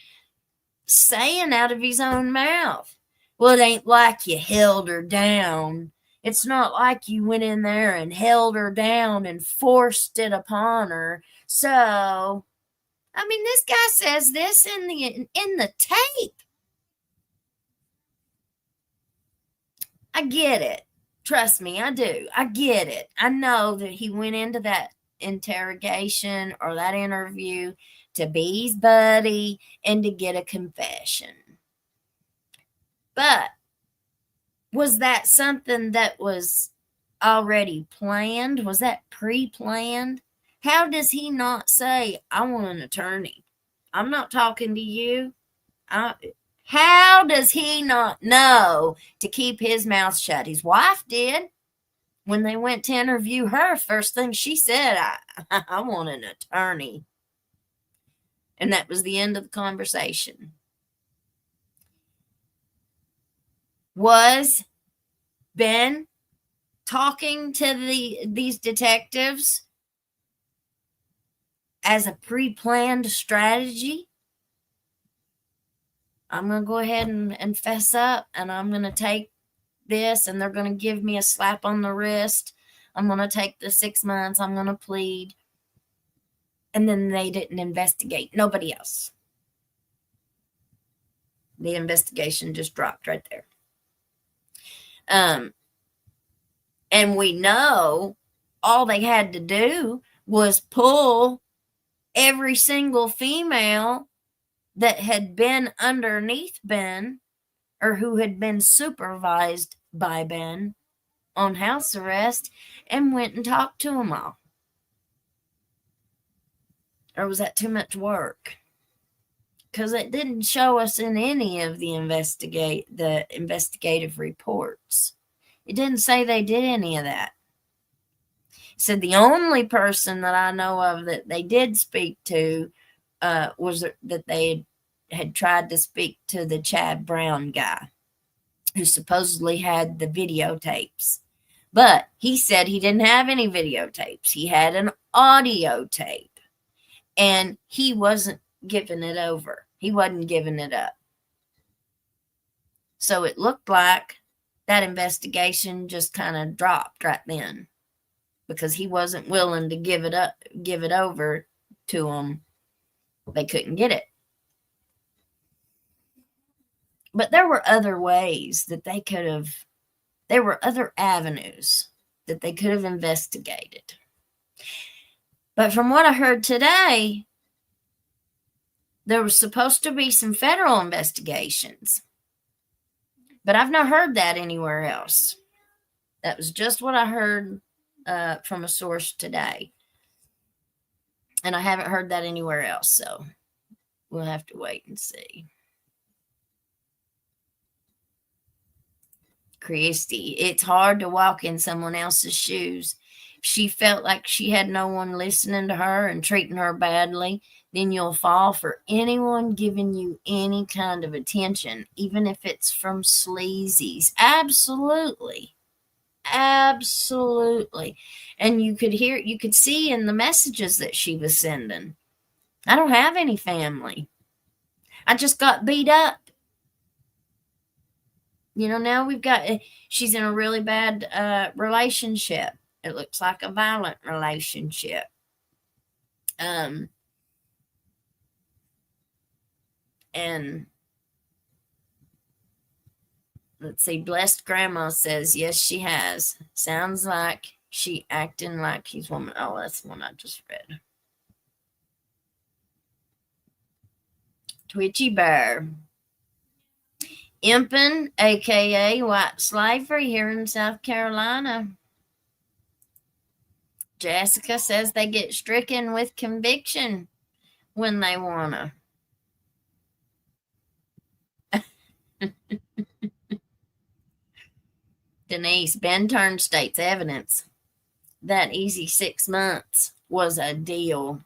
saying out of his own mouth Well, it ain't like you held her down. It's not like you went in there and held her down and forced it upon her. So, I mean, this guy says this in the tape. I get it. Trust me, I do. I get it. I know that he went into that interrogation or that interview to be his buddy and to get a confession. But was that something that was already planned? Was that pre-planned? How does he not say, I want an attorney? I'm not talking to you. How does he not know to keep his mouth shut? His wife did. When they went to interview her, first thing she said, I want an attorney. And that was the end of the conversation. Was Ben talking to these detectives as a pre-planned strategy? I'm going to go ahead and fess up, and I'm going to take this, and they're going to give me a slap on the wrist. I'm going to take the 6 months. I'm going to plead. And then they didn't investigate. Nobody else. The investigation just dropped right there. And we know all they had to do was pull every single female that had been underneath Ben or who had been supervised by Ben on house arrest and went and talked to them all. Or was that too much work? Because it didn't show us in any of the investigative reports. It didn't say they did any of that. It said the only person that I know of that they did speak to was that they had tried to speak to the Chad Brown guy who supposedly had the videotapes. But he said he didn't have any videotapes. He had an audio tape. And he wasn't giving it over. He wasn't giving it up. So it looked like that investigation just kind of dropped right then because he wasn't willing to give it over to them. They couldn't get it. But there were other ways that there were other avenues that they could have investigated. But from what I heard today, there was supposed to be some federal investigations. But I've not heard that anywhere else. That was just what I heard from a source today. And I haven't heard that anywhere else, so we'll have to wait and see. Christy, it's hard to walk in someone else's shoes. She felt like she had no one listening to her and treating her badly, then you'll fall for anyone giving you any kind of attention, even if it's from sleazies. Absolutely. Absolutely. And you could see in the messages that she was sending, I don't have any family. I just got beat up. Now she's in a really bad relationship. It looks like a violent relationship. And let's see, Blessed Grandma says, yes, she has. Sounds like she acting like he's woman. Oh, that's the one I just read. Twitchy Bear. Impin, a.k.a. White Slavery here in South Carolina. Jessica says they get stricken with conviction when they want to. Denise, Ben turned state's evidence. That easy 6 months was a deal.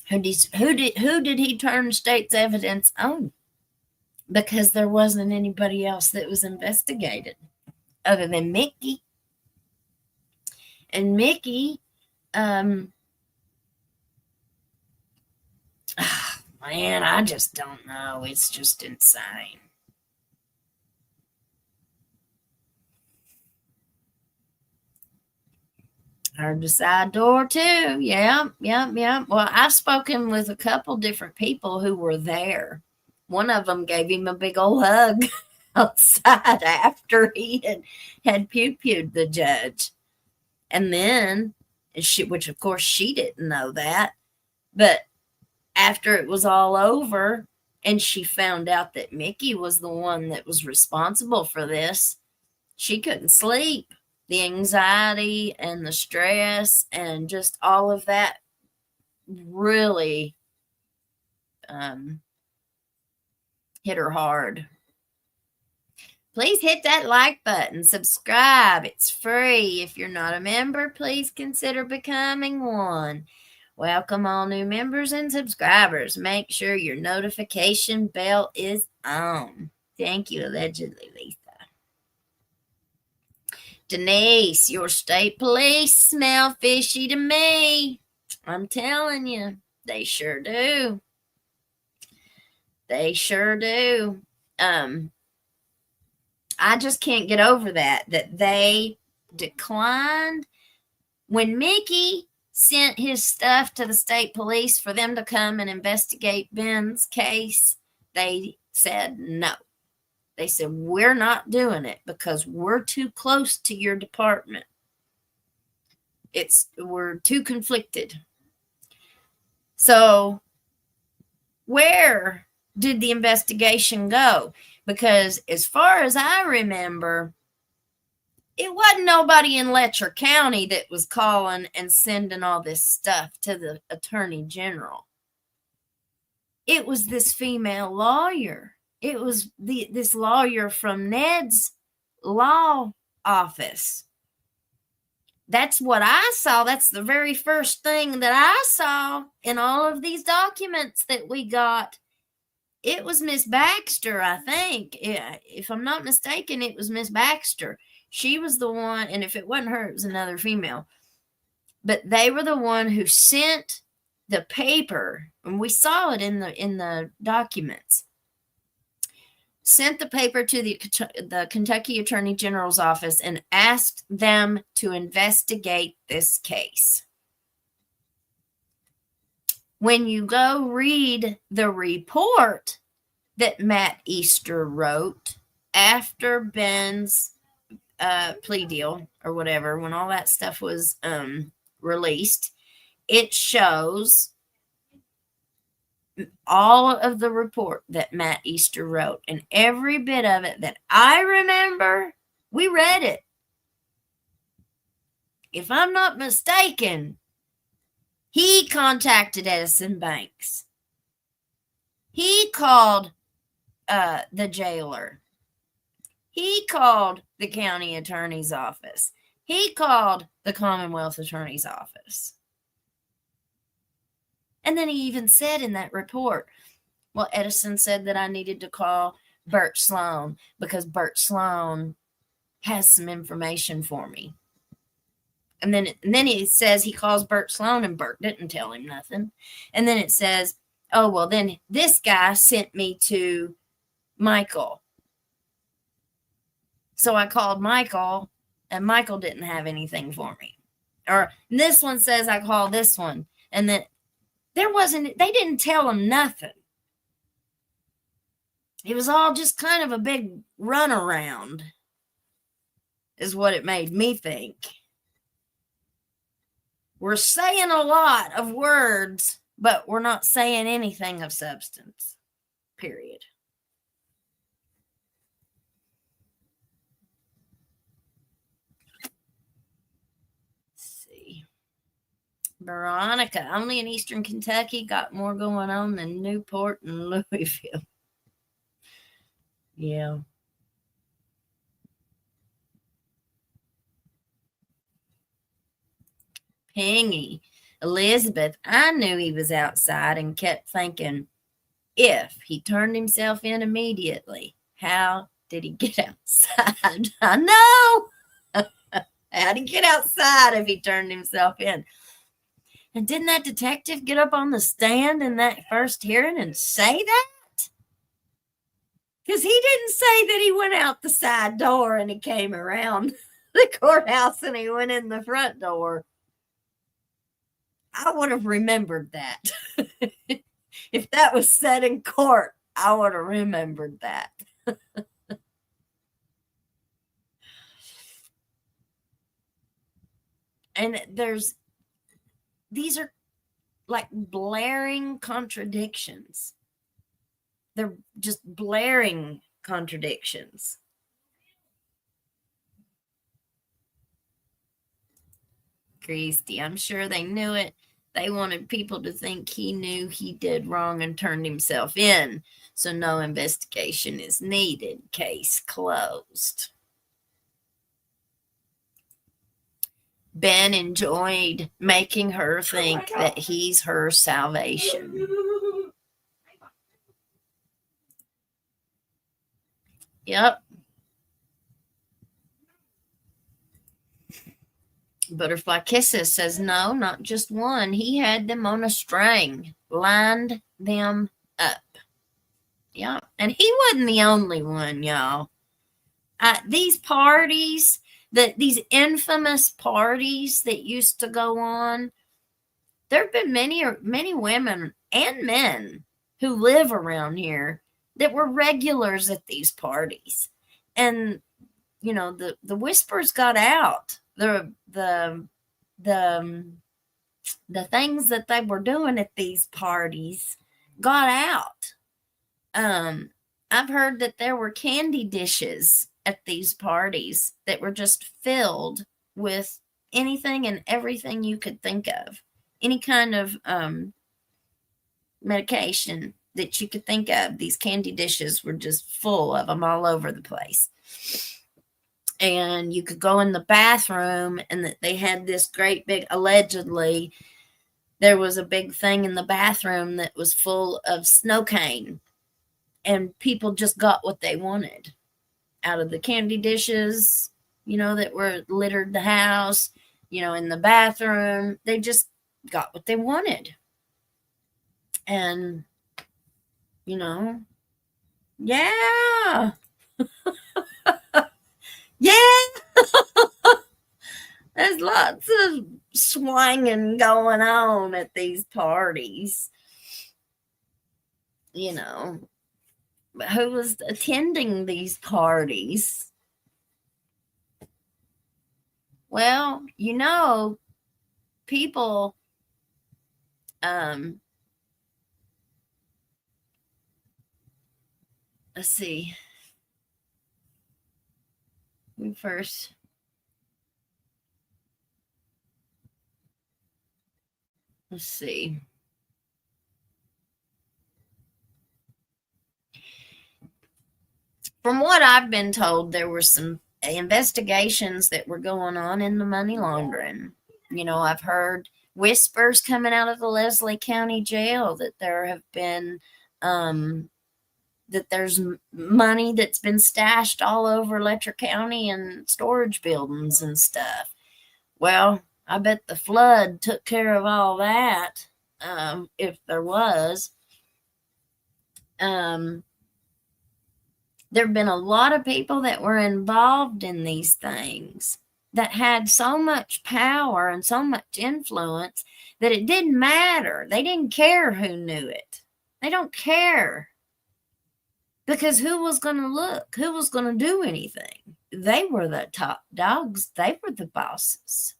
Who did he turn state's evidence on? Because there wasn't anybody else that was investigated other than Mickey. And Mickey, Man, I just don't know. It's just insane. Heard the side door too. Yeah. Well, I've spoken with a couple different people who were there. One of them gave him a big old hug outside after he had pew-pewed the judge. And then, which of course she didn't know that, but after it was all over and she found out that Mickey was the one that was responsible for this, she couldn't sleep. The anxiety and the stress and just all of that really hit her hard. Please hit that like button, subscribe. It's free. If you're not a member, please consider becoming one. Welcome all new members and subscribers. Make sure your notification bell is on. Thank you, allegedly, Lisa. Denise, your state police smell fishy to me. I'm telling you, they sure do. They sure do. I just can't get over that they declined. When Mickey sent his stuff to the state police for them to come and investigate Ben's case, they said no. They said, we're not doing it because we're too close to your department. We're too conflicted. So where did the investigation go? Because as far as I remember, it wasn't nobody in Letcher County that was calling and sending all this stuff to the attorney general. It was this female lawyer. It was this lawyer from Ned's law office. That's what I saw. That's the very first thing that I saw in all of these documents that we got. It was Miss Baxter, I think. If I'm not mistaken, it was Miss Baxter. She was the one, and if it wasn't her, it was another female. But they were the one who sent the paper, and we saw it in the documents. Sent the paper to the Kentucky Attorney General's office and asked them to investigate this case. When you go read the report that Matt Easter wrote after Ben's plea deal or whatever, when all that stuff was released, it shows all of the report that Matt Easter wrote, and every bit of it that I remember, we read it. If I'm not mistaken, he contacted Edison Banks. He called the jailer. He called the county attorney's office. He called the Commonwealth attorney's office. And then he even said in that report, well, Edison said that I needed to call Bert Sloan because Bert Sloan has some information for me. And then he says he calls Bert Sloan and Bert didn't tell him nothing. And then it says, oh, well, then this guy sent me to Michael. So I called Michael and Michael didn't have anything for me. Or this one says I called this one. And then they didn't tell him nothing. It was all just kind of a big runaround, is what it made me think. We're saying a lot of words, but we're not saying anything of substance, period. Let's see. Veronica, only in Eastern Kentucky, got more going on than Newport and Louisville. Yeah. Pingy, Elizabeth, I knew he was outside and kept thinking, if he turned himself in immediately, how did he get outside? I know. How'd he get outside if he turned himself in? And didn't that detective get up on the stand in that first hearing and say that? Because he didn't say that he went out the side door and he came around the courthouse and he went in the front door. I would have remembered that. If that was said in court, I would have remembered that. And these are like blaring contradictions. They're just blaring contradictions. Christy, I'm sure they knew it. They wanted people to think he knew he did wrong and turned himself in, so no investigation is needed. Case closed. Ben enjoyed making her think that he's her salvation. Yep. Butterfly Kisses says, no, not just one. He had them on a string, lined them up. Yeah. And he wasn't the only one, y'all. These parties, these infamous parties that used to go on, there have been many women and men who live around here that were regulars at these parties. And, you know, the whispers got out. The things that they were doing at these parties got out. I've heard that there were candy dishes at these parties that were just filled with anything and everything you could think of. Any kind of medication that you could think of. These candy dishes were just full of them all over the place. And you could go in the bathroom and that they had this great big, allegedly, there was a big thing in the bathroom that was full of snow cane. And people just got what they wanted out of the candy dishes, you know, that were littered the house, you know, in the bathroom. They just got what they wanted. And, you know, yeah. Yeah. There's lots of swinging going on at these parties. You know, but who was attending these parties? Well, you know, people let's see. First, let's see. From what I've been told, there were some investigations that were going on in the money laundering. You know, I've heard whispers coming out of the Leslie County Jail that there have been that there's money that's been stashed all over Letcher County and storage buildings and stuff. Well, I bet the flood took care of all that, if there was. There have been a lot of people that were involved in these things that had so much power and so much influence that it didn't matter. They didn't care who knew it. They don't care. Because who was going to look? Who was going to do anything? They were the top dogs. They were the bosses.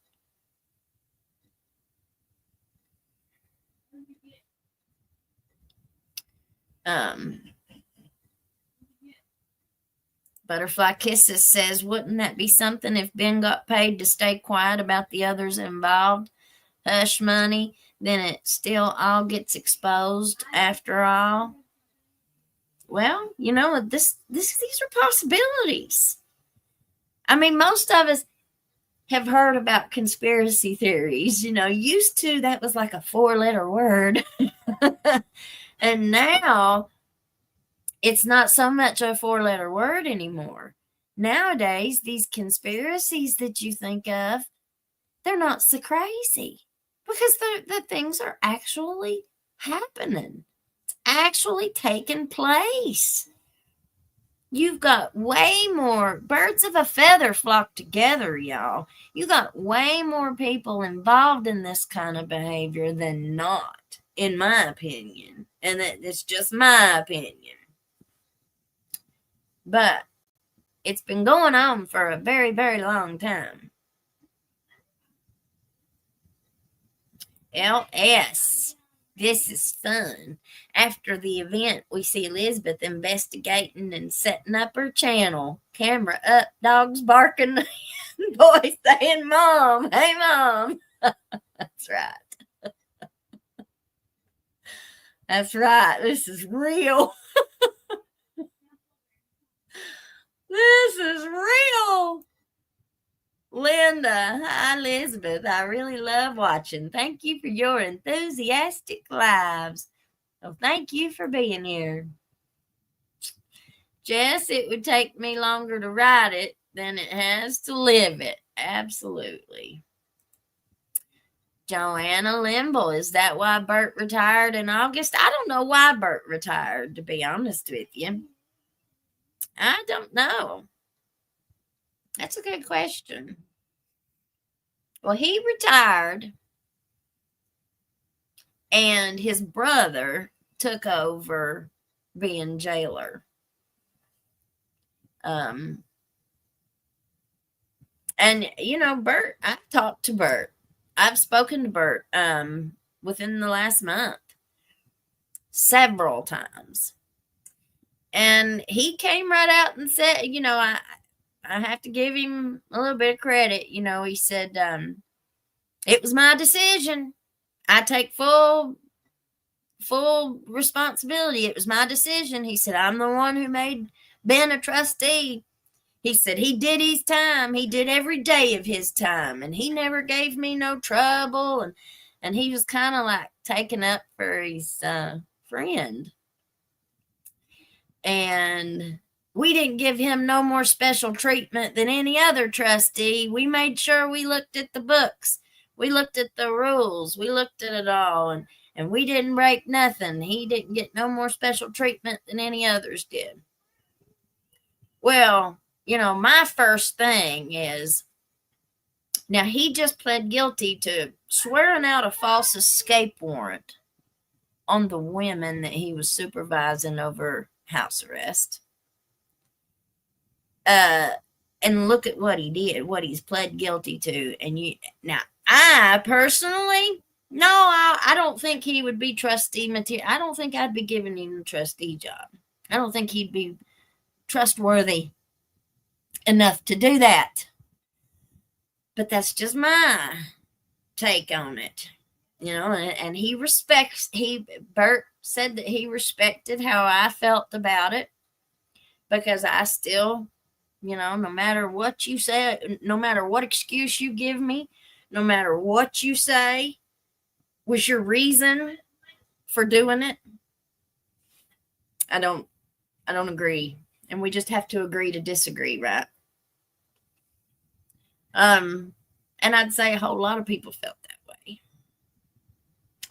Butterfly Kisses says, wouldn't that be something if Ben got paid to stay quiet about the others involved? Hush money, then it still all gets exposed after all. Well, you know, these are possibilities. I mean, most of us have heard about conspiracy theories. You know, used to that was like a 4-letter word. And now it's not so much a 4-letter word anymore. Nowadays, these conspiracies that you think of, they're not so crazy. because the things are actually happening. It's actually taking place. You've got way more birds of a feather flock together, y'all. You got way more people involved in this kind of behavior than not, in my opinion. And it's just my opinion. But it's been going on for a very, very long time. LS. This is fun. After the event, we see Elizabeth investigating and setting up her channel. Camera up, dogs barking, boys saying, Mom, hey, Mom. That's right. That's right. This is real. This is real. Linda, hi Elizabeth. I really love watching. Thank you for your enthusiastic lives. Well, thank you for being here. Jess, it would take me longer to write it than it has to live it. Absolutely. Joanna Limble, is that why Bert retired in August? I don't know why Bert retired, to be honest with you. I don't know. That's a good question. Well, he retired, and his brother took over being jailer. And you know, Bert, I've talked to Bert. I've spoken to Bert within the last month several times. And he came right out and said, you know, I have to give him a little bit of credit. You know, he said, it was my decision. I take full responsibility. It was my decision. He said, I'm the one who made Ben a trustee. He said he did his time. He did every day of his time, and he never gave me no trouble. And he was kind of like taking up for his friend. And we didn't give him no more special treatment than any other trustee. We made sure we looked at the books. We looked at the rules. We looked at it all, and we didn't break nothing. He didn't get no more special treatment than any others did. Well, you know, my first thing is, now he just pled guilty to swearing out a false escape warrant on the women that he was supervising over house arrest. And look at what he did, what he's pled guilty to. And I personally, no, I don't think he would be trustee material. I don't think I'd be giving him the trustee job. I don't think he'd be trustworthy enough to do that. But that's just my take on it. You know, and Bert said that he respected how I felt about it, because I still, you know, no matter what you say, no matter what excuse you give me, no matter what you say was your reason for doing it, I don't agree. And we just have to agree to disagree, right? And I'd say a whole lot of people felt that way.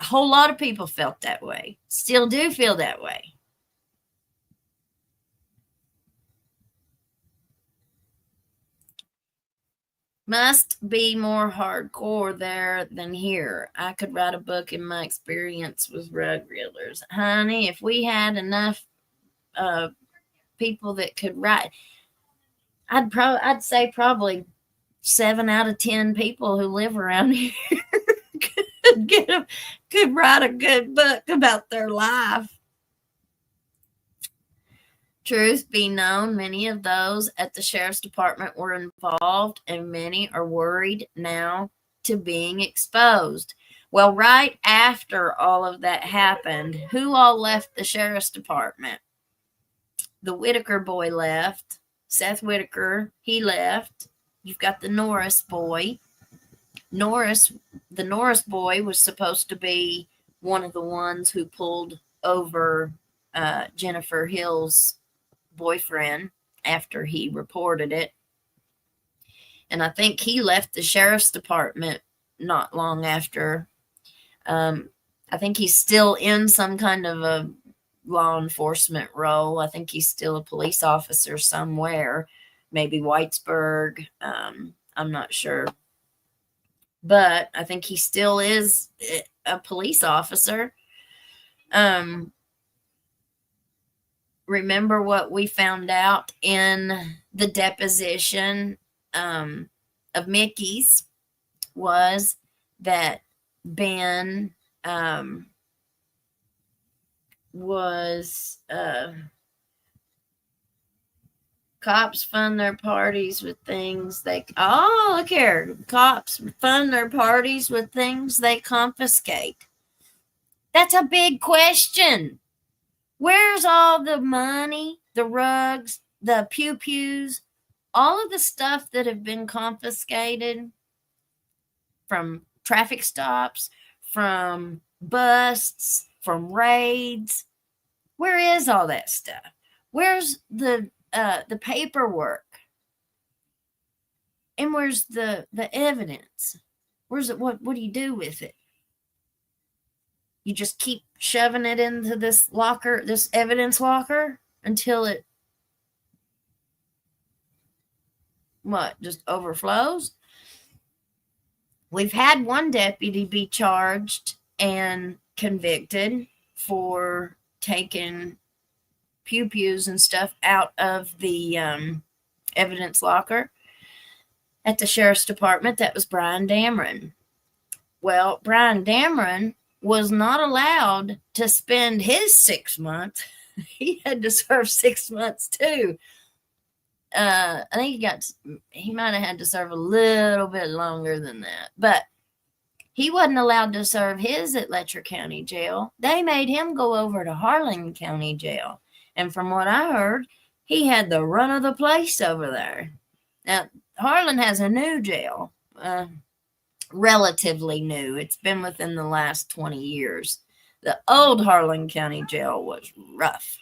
A whole lot of people felt that way. Still do feel that way. Must be more hardcore there than here. I could write a book in my experience with rug reelers. Honey, if we had enough people that could write, I'd say probably 7 out of 10 people who live around here could write a good book about their life. Truth be known, many of those at the sheriff's department were involved, and many are worried now to being exposed. Well, right after all of that happened, who all left the sheriff's department? The Whitaker boy left. Seth Whitaker, he left. You've got the Norris boy. The Norris boy was supposed to be one of the ones who pulled over Jennifer Hill's boyfriend after he reported it. And I think he left the sheriff's department not long after I think he's still in some kind of a law enforcement role. I think he's still a police officer somewhere, maybe Whitesburg. I'm not sure. But I think he still is a police officer. Remember what we found out in the deposition of Mickey's was that Ben was cops fund their parties with things look here, cops fund their parties with things they confiscate. That's a big question. Where's all the money, the rugs, the pew-pews, all of the stuff that have been confiscated from traffic stops, from busts, from raids? Where is all that stuff? Where's the paperwork? And where's the evidence? Where's it? What do you do with it? You just keep shoving it into this locker, this evidence locker, until it just overflows? We've had one deputy be charged and convicted for taking pew-pews and stuff out of the evidence locker at the sheriff's department. That was Brian Dameron. Well, Brian Dameron was not allowed to spend his 6 months. He had to serve 6 months too. I think he might have had to serve a little bit longer than that, but he wasn't allowed to serve his at Letcher County Jail. They made him go over to Harlan County Jail. And from what I heard, he had the run of the place over there. Now, Harlan has a new jail, relatively new. It's been within the last 20 years. The old Harlan County Jail was rough.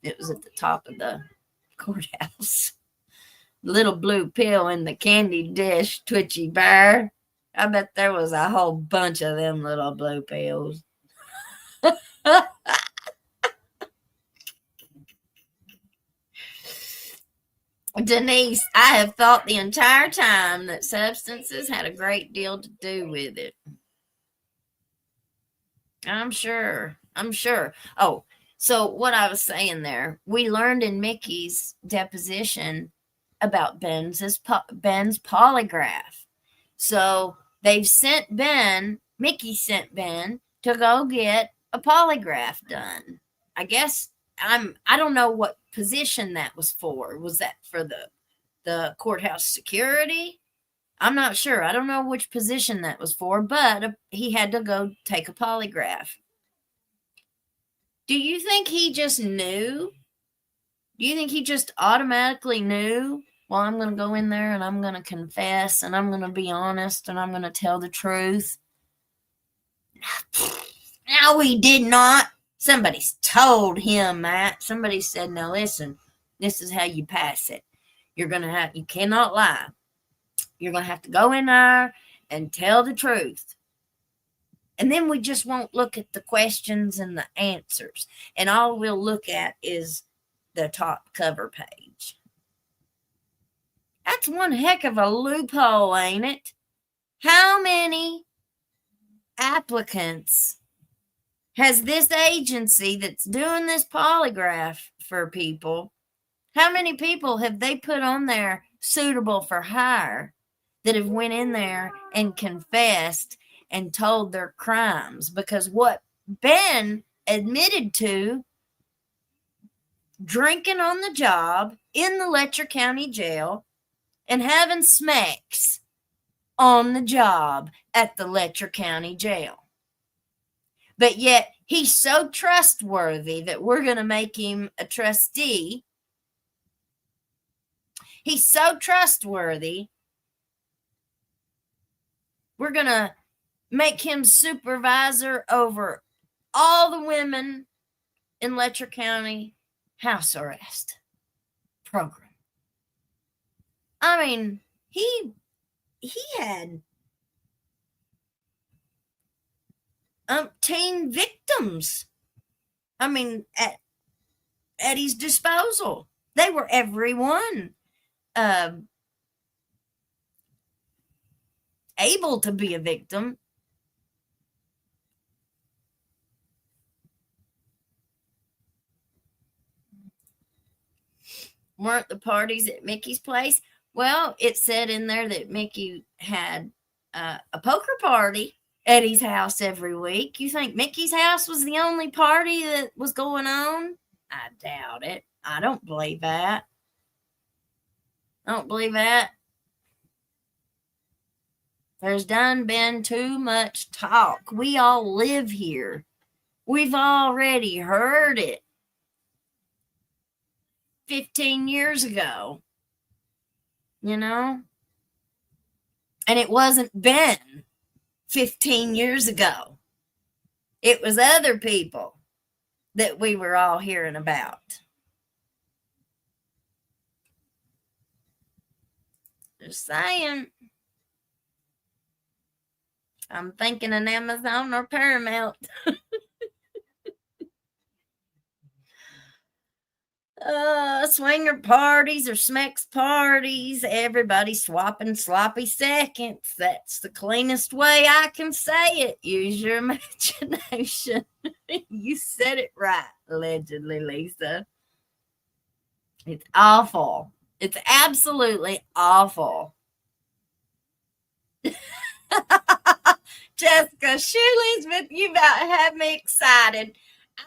It was at the top of the courthouse. Little blue pill in the candy dish, twitchy bear. I bet there was a whole bunch of them little blue pills. Denise, I have thought the entire time that substances had a great deal to do with it. I'm sure. Oh, so what I was saying there, we learned in Mickey's deposition about Ben's polygraph. So they've sent Mickey sent Ben to go get a polygraph done. I guess I don't know what position that was for. Was that for the courthouse security? I'm not sure. I don't know which position that was for, but he had to go take a polygraph. Do you think he just knew? Do you think he just automatically knew? Well, I'm going to go in there and I'm going to confess and I'm going to be honest and I'm going to tell the truth. No, he did not. Somebody's told him that. Somebody said, "Now listen, this is how you pass it. You cannot lie. You're going to have to go in there and tell the truth." And then we just won't look at the questions and the answers. And all we'll look at is the top cover page. That's one heck of a loophole, ain't it? How many applicants has this agency that's doing this polygraph for people, how many people have they put on there suitable for hire that have went in there and confessed and told their crimes? Because what Ben admitted to, drinking on the job in the Letcher County Jail and having smacks on the job at the Letcher County Jail. But yet he's so trustworthy that we're going to make him a trustee. He's so trustworthy, we're going to make him supervisor over all the women in Letcher County house arrest program. I mean, he had umpteen victims. I mean, at his disposal. They were everyone able to be a victim. Weren't the parties at Mickey's place? Well, it said in there that Mickey had a poker party at his house every week. You think Mickey's house was the only party that was going on? I doubt it. I don't believe that. I don't believe that. There's done been too much talk. We all live here. We've already heard it 15 years ago, you know? And it wasn't Ben 15 years ago. It was other people that we were all hearing about. Just saying. I'm thinking an Amazon or Paramount. Swinger parties or smex parties, everybody swapping sloppy seconds. That's the cleanest way I can say it. Use your imagination. You said it right, allegedly, Lisa. It's awful. It's absolutely awful. Jessica, shoe Elizabeth, you about had me excited.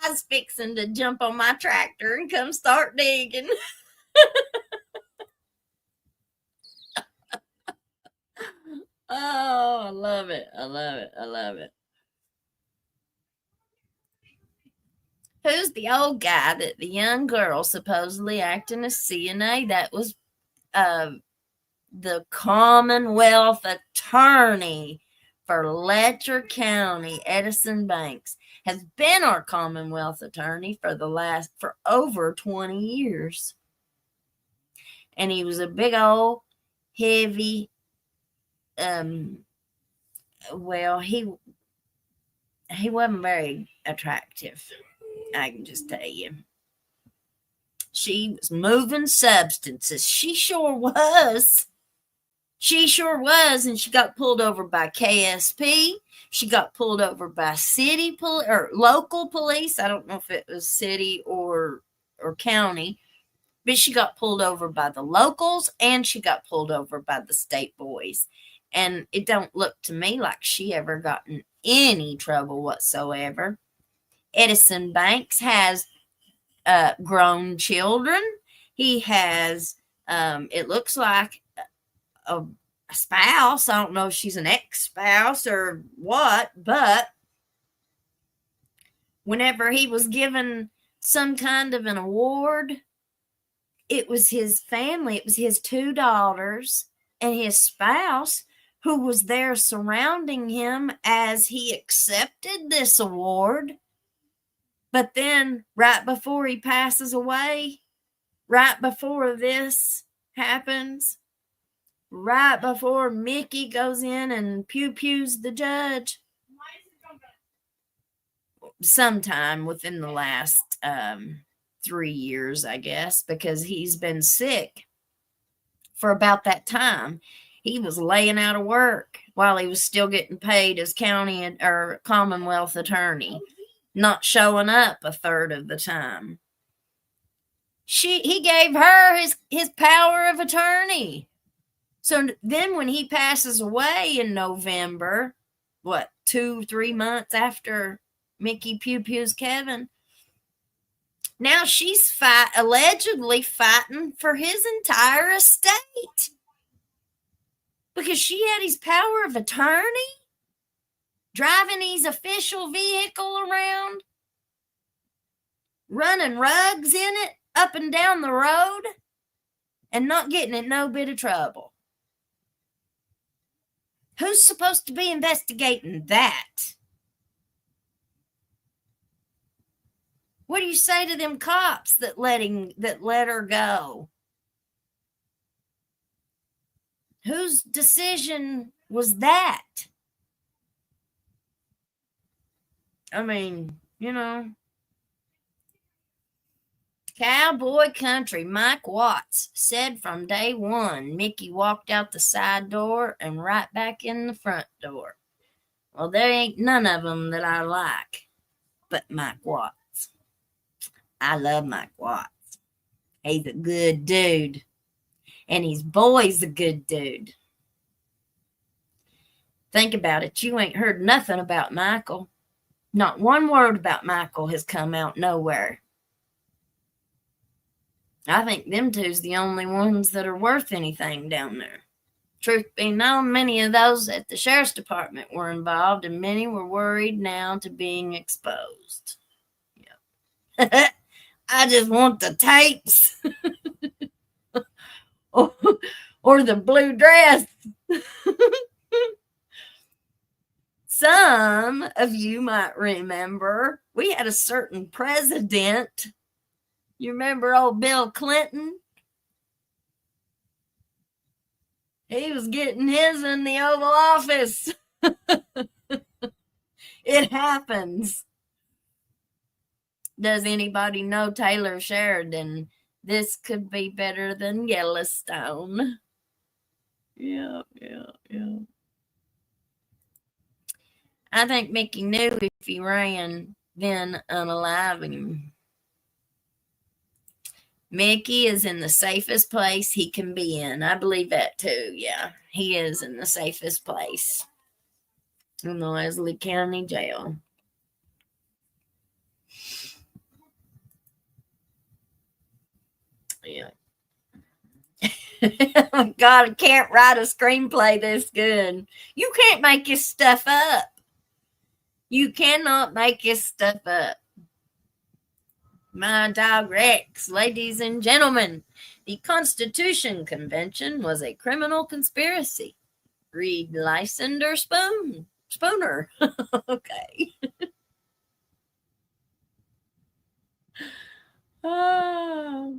I was fixing to jump on my tractor and come start digging. Oh, I love it. I love it. I love it. Who's the old guy that the young girl supposedly acting as CNA? That was the Commonwealth attorney for Letcher County, Edison Banks, has been our Commonwealth attorney for over 20 years. And he was a big old heavy, well, he wasn't very attractive, I can just tell you. She was moving substances. She sure was. She sure was, and she got pulled over by KSP. She got pulled over by city police or local police. I don't know if it was city or county, but she got pulled over by the locals and she got pulled over by the state boys. And it don't look to me like she ever got in any trouble whatsoever. Edison Banks has grown children. He has, it looks like a spouse. I don't know if she's an ex-spouse or what, but whenever he was given some kind of an award, it was his family, it was his two daughters and his spouse who was there surrounding him as he accepted this award. But then right before he passes away, right before this happens, right before Mickey goes in and pews the judge, sometime within the last 3 years, I guess, because he's been sick for about that time. He was laying out of work while he was still getting paid as county or Commonwealth attorney, not showing up a third of the time. He gave her his power of attorney. So then when he passes away in November, 2-3 months after Mickey pews Kevin, now she's allegedly fighting for his entire estate because she had his power of attorney, driving his official vehicle around, running rugs in it up and down the road, and not getting in no bit of trouble. Who's supposed to be investigating that? What do you say to them cops that let her go? Whose decision was that? I mean, cowboy country. Mike Watts said from day one, Mickey walked out the side door and right back in the front door. Well, there ain't none of them that I like but Mike Watts. I love Mike Watts. He's a good dude. And his boy's a good dude. Think about it. You ain't heard nothing about Michael. Not one word about Michael has come out nowhere. I think them two's the only ones that are worth anything down there. Truth be known, many of those at the sheriff's department were involved, and many were worried now to being exposed. Yep. I just want the tapes. or the blue dress. Some of you might remember we had a certain president. You remember old Bill Clinton? He was getting his in the Oval Office. It happens. Does anybody know Taylor Sheridan? This could be better than Yellowstone. Yeah. I think Mickey knew if he ran, then unaliving. Mickey is in the safest place he can be in. I believe that too. Yeah, he is in the safest place in the Letcher County Jail. Yeah. God, I can't write a screenplay this good. You can't make this stuff up. You cannot make this stuff up. My dog Rex, ladies and gentlemen, the Constitution Convention was a criminal conspiracy. Read Lysander Spooner. Okay. Oh.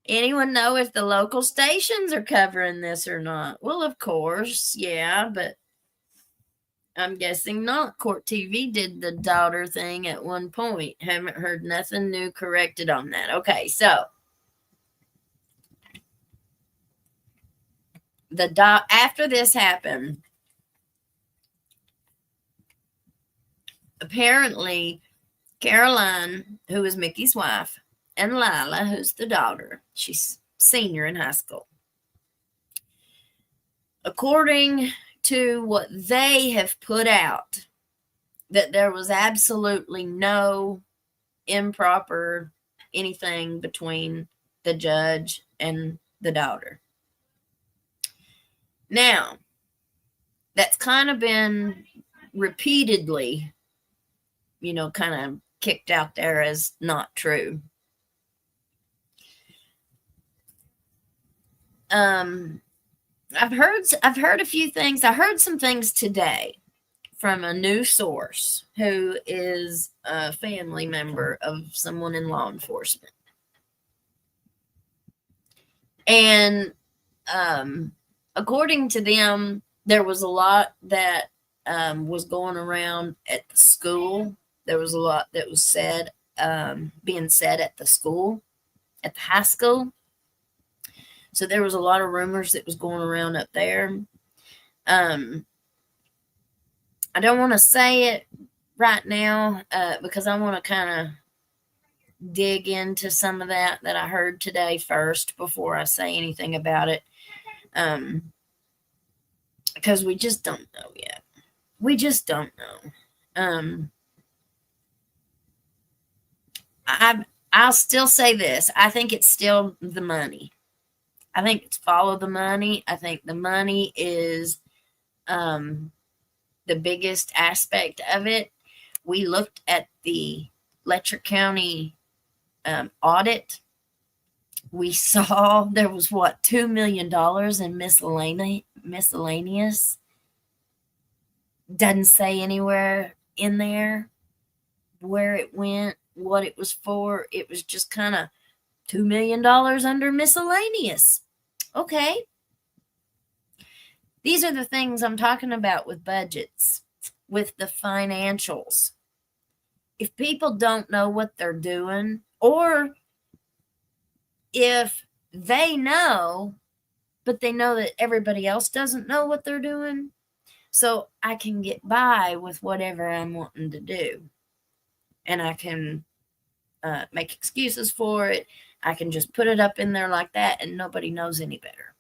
Anyone know if the local stations are covering this or not? Well, of course, yeah, but I'm guessing not. Court TV did the daughter thing at one point. Haven't heard nothing new corrected on that. Okay, so after this happened, apparently Caroline, who is Mickey's wife, and Lila, who's the daughter, she's senior in high school. According to what they have put out, that there was absolutely no improper anything between the judge and the daughter. Now, that's kind of been repeatedly, kind of kicked out there as not true. I've heard a few things. I heard some things today from a new source who is a family member of someone in law enforcement. And according to them, there was a lot that was going around at the school. There was a lot that was said, being said at the school, at the high school. So there was a lot of rumors that was going around up there. I don't want to say it right now because I want to kind of dig into some of that I heard today first before I say anything about it. Because we just don't know yet. We just don't know. I'll still say this. I think it's still the money. I think it's follow the money. I think the money is the biggest aspect of it. We looked at the Letcher County audit. We saw there was $2 million in miscellaneous. Doesn't say anywhere in there where it went, what it was for. It was just kind of $2 million under miscellaneous. Okay. These are the things I'm talking about with budgets. with the financials. If people don't know what they're doing, or if they know, but they know that everybody else doesn't know what they're doing, so I can get by with whatever I'm wanting to do. And I can make excuses for it. I can just put it up in there like that, and nobody knows any better.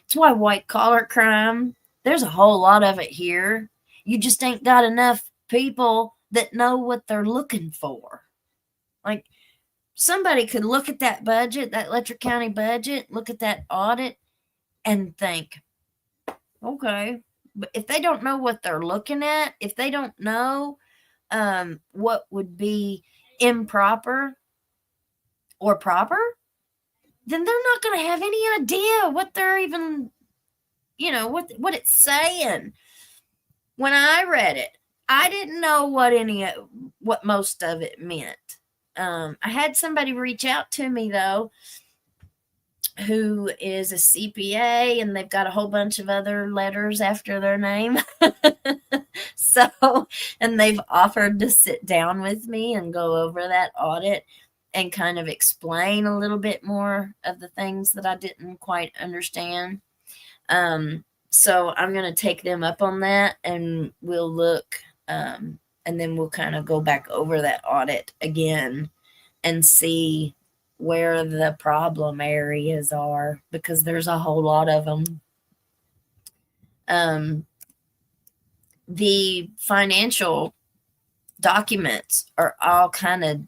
That's why white collar crime, there's a whole lot of it here. You just ain't got enough people that know what they're looking for. Like, somebody could look at that budget, that Letcher County budget, look at that audit, and think, okay. But if they don't know what they're looking at, if they don't know what would be improper or proper, then they're not going to have any idea what they're even, what it's saying. When I read it, I didn't know what most of it meant. I had somebody reach out to me, though, who is a CPA, and they've got a whole bunch of other letters after their name. And they've offered to sit down with me and go over that audit and kind of explain a little bit more of the things that I didn't quite understand. So I'm going to take them up on that, and we'll look, and then we'll kind of go back over that audit again and see where the problem areas are, because there's a whole lot of them. The financial documents are all kind of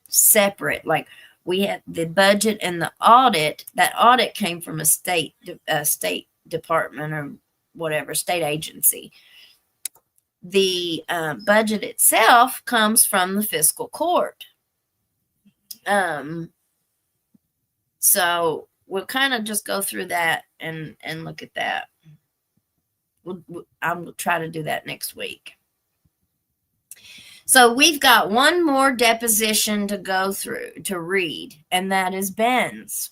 separate. Like, we had the budget and the audit. That audit came from a state department or whatever, state agency. The budget itself comes from the fiscal court. So we'll kind of just go through that and look at that. I'll try to do that next week. So we've got one more deposition to go through, to read, and that is Ben's.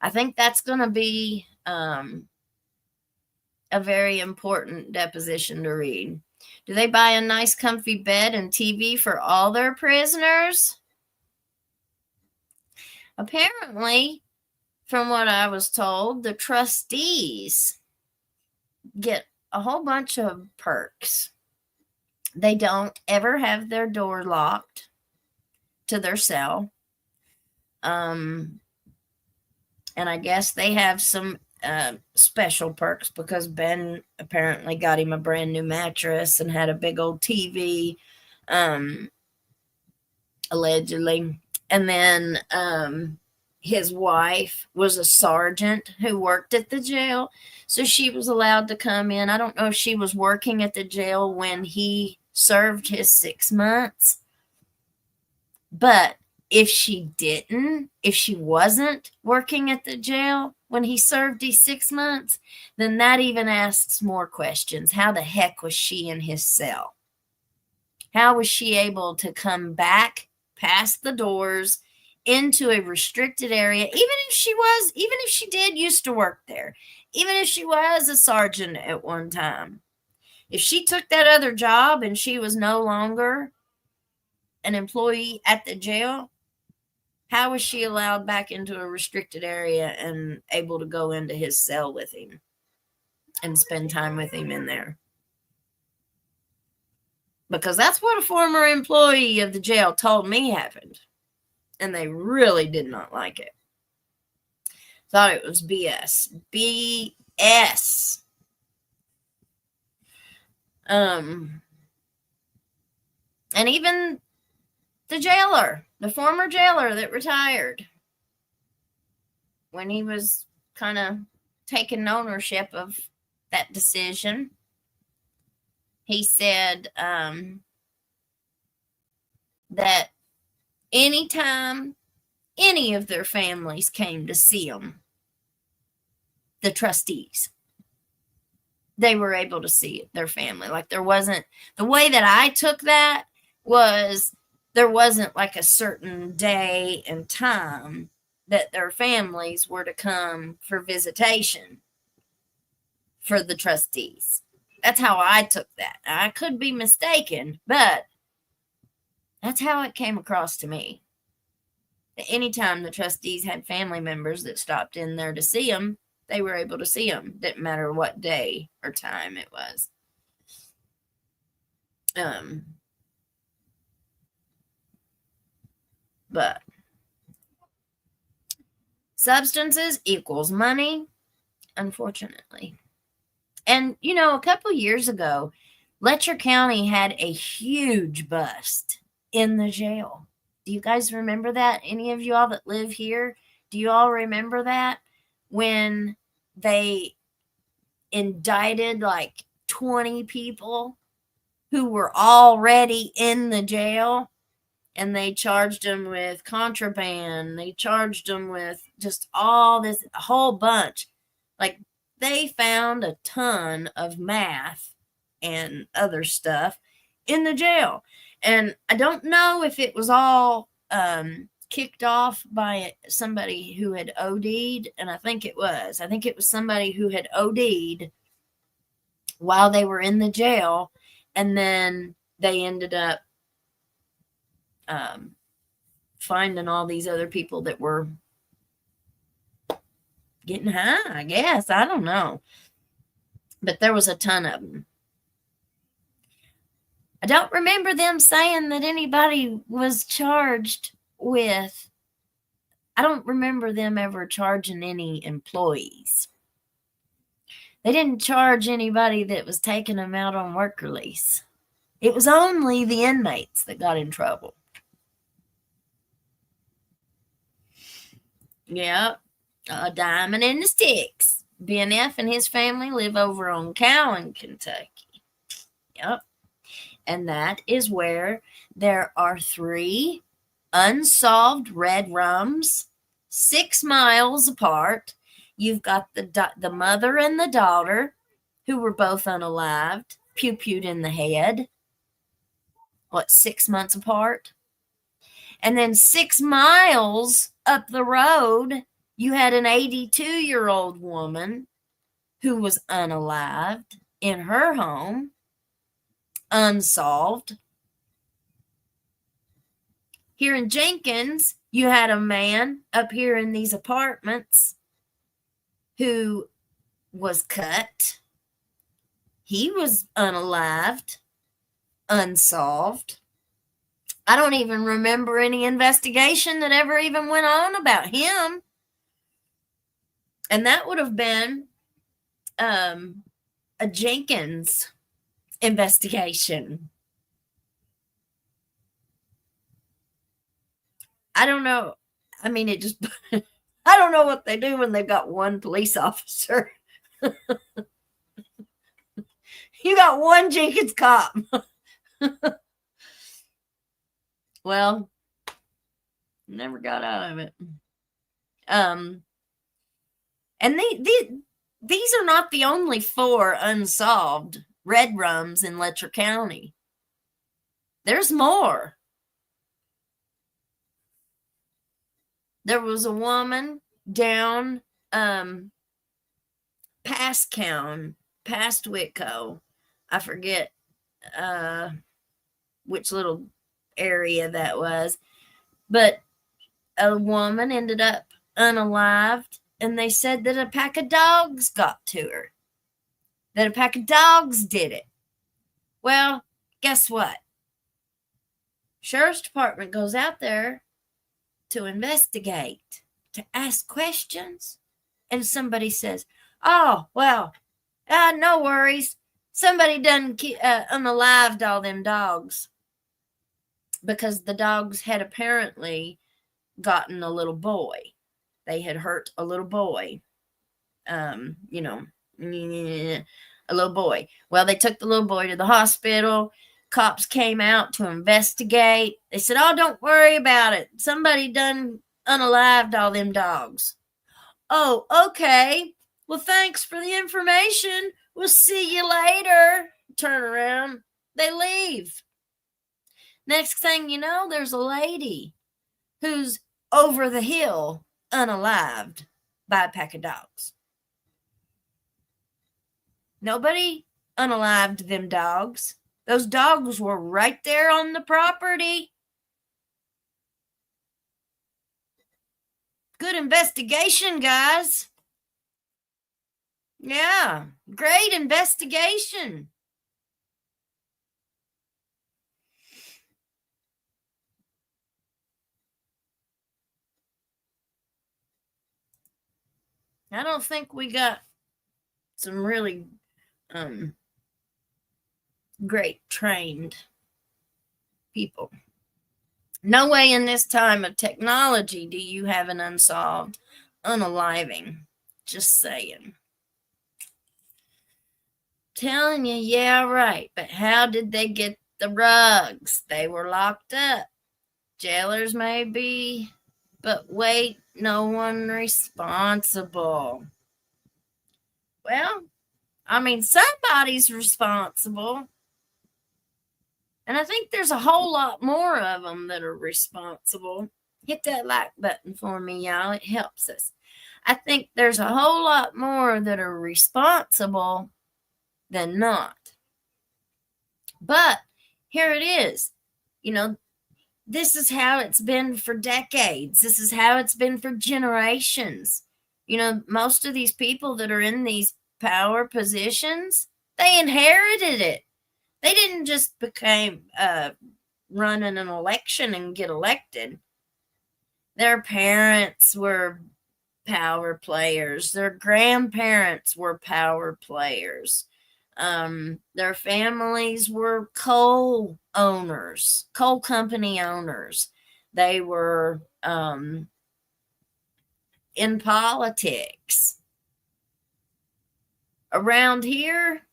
I think that's going to be a very important deposition to read. Do they buy a nice comfy bed and TV for all their prisoners? Apparently, from what I was told, the trustees get a whole bunch of perks. They don't ever have their door locked to their cell. And I guess they have some special perks, because Ben apparently got him a brand new mattress and had a big old TV, allegedly. And then his wife was a sergeant who worked at the jail, so she was allowed to come in. I don't know if she was working at the jail when he served his 6 months, but if she wasn't working at the jail when he served his 6 months, then that even asks more questions. How the heck was she in his cell? How was she able to come back past the doors into a restricted area, even if she did used to work there, even if she was a sergeant at one time? If she took that other job and she was no longer an employee at the jail, how was she allowed back into a restricted area and able to go into his cell with him and spend time with him in there? Because that's what a former employee of the jail told me happened. And they really did not like it. Thought it was BS. BS. And even the jailer, the former jailer that retired, when he was kind of taking ownership of that decision, he said that anytime any of their families came to see them, the trustees, they were able to see their family. Like, there wasn't, the way that I took that was, there wasn't like a certain day and time that their families were to come for visitation for the trustees. That's how I took that. I could be mistaken, but that's how it came across to me. Anytime the trustees had family members that stopped in there to see them, they were able to see them. Didn't matter what day or time it was. But substances equals money, unfortunately. And, you know, a couple years ago, Letcher County had a huge bust in the jail. Do you guys remember that? Any of you all that live here, do you all remember that? When they indicted like 20 people who were already in the jail, and they charged them with contraband. They charged them with just all this, a whole bunch. Like, they found a ton of meth and other stuff in the jail. And I don't know if it was all kicked off by somebody who had OD'd, and I think it was. I think it was somebody who had OD'd while they were in the jail, and then they ended up finding all these other people that were getting high, I guess. I don't know. But there was a ton of them. I don't remember them saying that anybody was charged with, I don't remember them ever charging any employees. They didn't charge anybody that was taking them out on work release. It was only the inmates that got in trouble. Yep. A diamond in the sticks. BNF and his family live over on Cowan, Kentucky. Yep. And that is where there are 3 unsolved red rums, 6 miles apart. You've got the mother and the daughter, who were both unalived, pew-pewed in the head. 6 months apart? And then 6 miles up the road, you had an 82-year-old woman who was unalived in her home, unsolved. Here in Jenkins, you had a man up here in these apartments who was cut. He was unalived, unsolved. I don't even remember any investigation that ever even went on about him. And that would have been a Jenkins investigation. I don't know. I mean, it just, I don't know what they do when they've got one police officer. You got one Jenkins cop. Well, never got out of it. And these are not the only 4 unsolved red rums in Letcher County. There's more. There was a woman down past Cowan, past Whitco. I forget which little area that was, but a woman ended up unalived, and they said that a pack of dogs got to her, that a pack of dogs did it. Well, guess what? Sheriff's Department goes out there to investigate, to ask questions, and somebody says, oh, well, no worries, somebody done unalived all them dogs, because the dogs had apparently gotten a little boy. They had hurt a little boy. A little boy. Well, they took the little boy to the hospital. Cops came out to investigate. They said, oh, don't worry about it. Somebody done unalived all them dogs. Oh, okay. Well, thanks for the information. We'll see you later. Turn around. They leave. Next thing you know, there's a lady who's over the hill, unalived by a pack of dogs. Nobody unalived them dogs. Those dogs were right there on the property. Good investigation, guys. Yeah, great investigation. I don't think we got some really great trained people. No way in this time of technology do you have an unsolved unaliving. Just saying. Telling you, yeah, right. But how did they get the rugs? They were locked up. Jailers maybe, but wait, no one responsible. Well, I mean, somebody's responsible. And I think there's a whole lot more of them that are responsible. Hit that like button for me, y'all. It helps us. I think there's a whole lot more that are responsible than not. But here it is. You know, this is how it's been for decades. This is how it's been for generations. You know, most of these people that are in these power positions, they inherited it. They didn't just become run in an election and get elected. Their parents were power players. Their grandparents were power players. Their families were coal owners, coal company owners. They were in politics. Around here,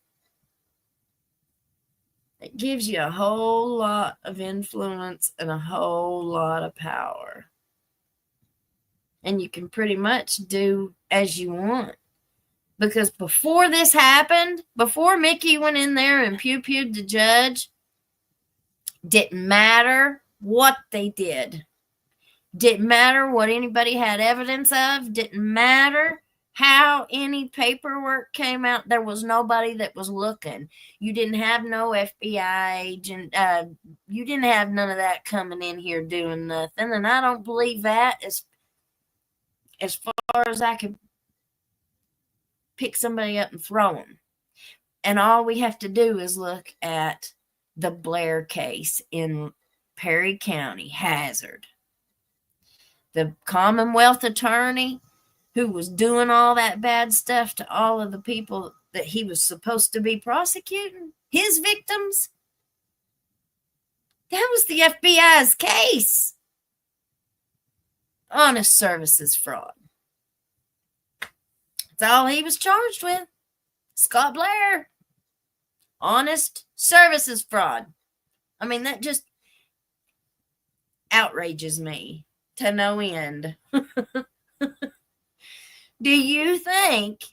it gives you a whole lot of influence and a whole lot of power. And you can pretty much do as you want. Because before this happened, before Mickey went in there and pew-pewed the judge, didn't matter what they did. Didn't matter what anybody had evidence of. Didn't matter how any paperwork came out. There was nobody that was looking. You didn't have no FBI agent. You didn't have none of that coming in here doing nothing. And I don't believe that as far as I could pick somebody up and throw them. And all we have to do is look at the Blair case in Perry County, Hazard. The Commonwealth attorney who was doing all that bad stuff to all of the people that he was supposed to be prosecuting, his victims, that was the FBI's case. Honest services fraud. That's all he was charged with. Scott Blair. Honest services fraud. I mean, that just outrages me to no end. Do you think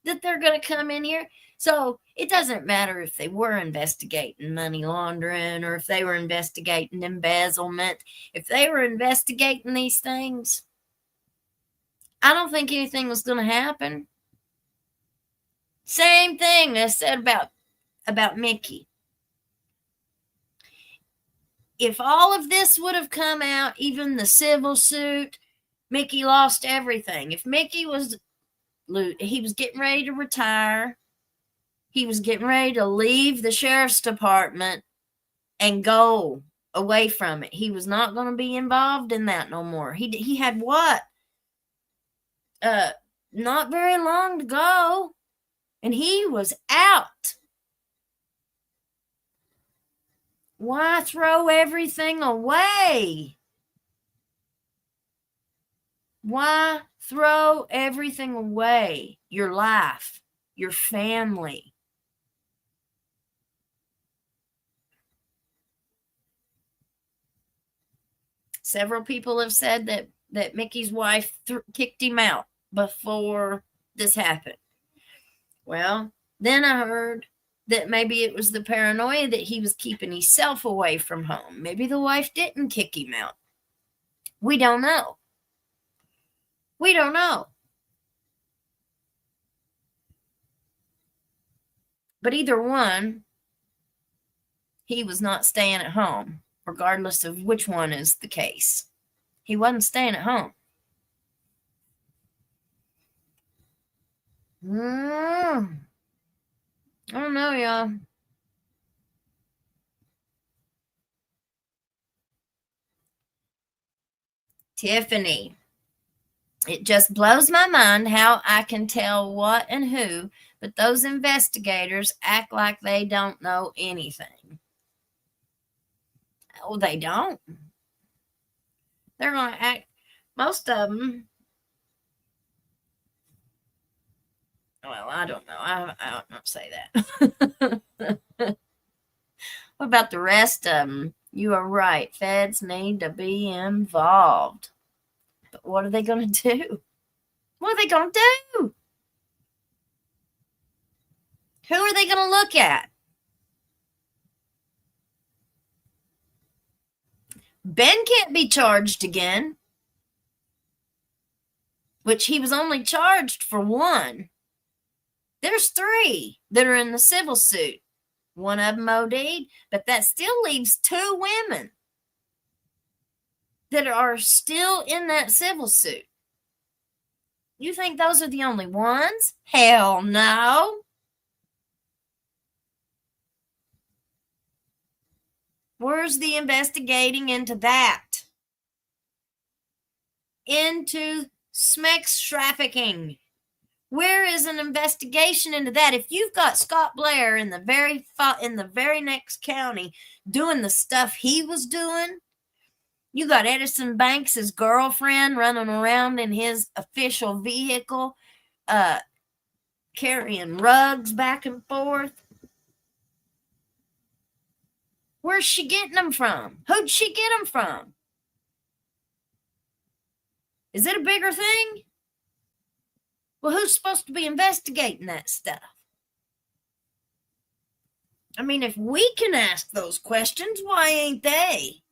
that they're going to come in here? So it doesn't matter if they were investigating money laundering or if they were investigating embezzlement. If they were investigating these things, I don't think anything was going to happen. Same thing I said about Mickey. If all of this would have come out, even the civil suit, Mickey lost everything. If Mickey he was getting ready to retire, he was getting ready to leave the sheriff's department and go away from it. He was not going to be involved in that no more. He had what? Not very long to go, and he was out. Why throw everything away? Why throw everything away? Your life, your family. Several people have said that Mickey's wife kicked him out before this happened. Well, then I heard that maybe it was the paranoia that he was keeping himself away from home. Maybe the wife didn't kick him out. We don't know. We don't know. But either one, he was not staying at home, regardless of which one is the case. He wasn't staying at home. I don't know, y'all. Tiffany. It just blows my mind how I can tell what and who, but those investigators act like they don't know anything. Oh, they don't. They're going to act, most of them. Well, I don't know. I don't know say that. What about the rest of them? You are right. Feds need to be involved. But what are they going to do? What are they going to do? Who are they going to look at? Ben can't be charged again, which he was only charged for one. There's 3 that are in the civil suit. One of them OD'd, but that still leaves 2 women that are still in that civil suit. You think those are the only ones? Hell no. Where's the investigating into that? Into sex trafficking. Where is an investigation into that? If you've got Scott Blair in the very next county doing the stuff he was doing, you got Edison Banks' girlfriend running around in his official vehicle, carrying rugs back and forth. Where's she getting them from? Who'd she get them from? Is it a bigger thing? Well, who's supposed to be investigating that stuff? I mean, if we can ask those questions, why ain't they?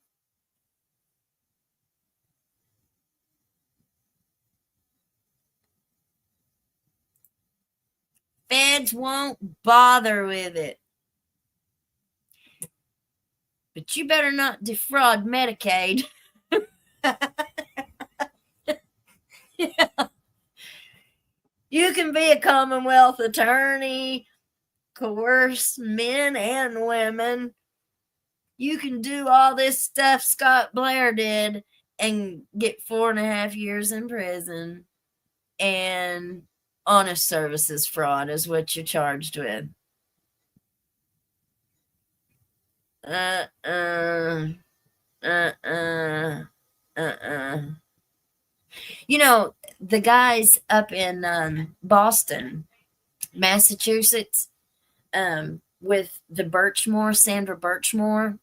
Feds won't bother with it. But you better not defraud Medicaid. Yeah. You can be a Commonwealth attorney, coerce men and women. You can do all this stuff Scott Blair did and get 4.5 years in prison. And honest services fraud is what you're charged with. You know, the guys up in Boston, Massachusetts, with the Sandra Birchmore,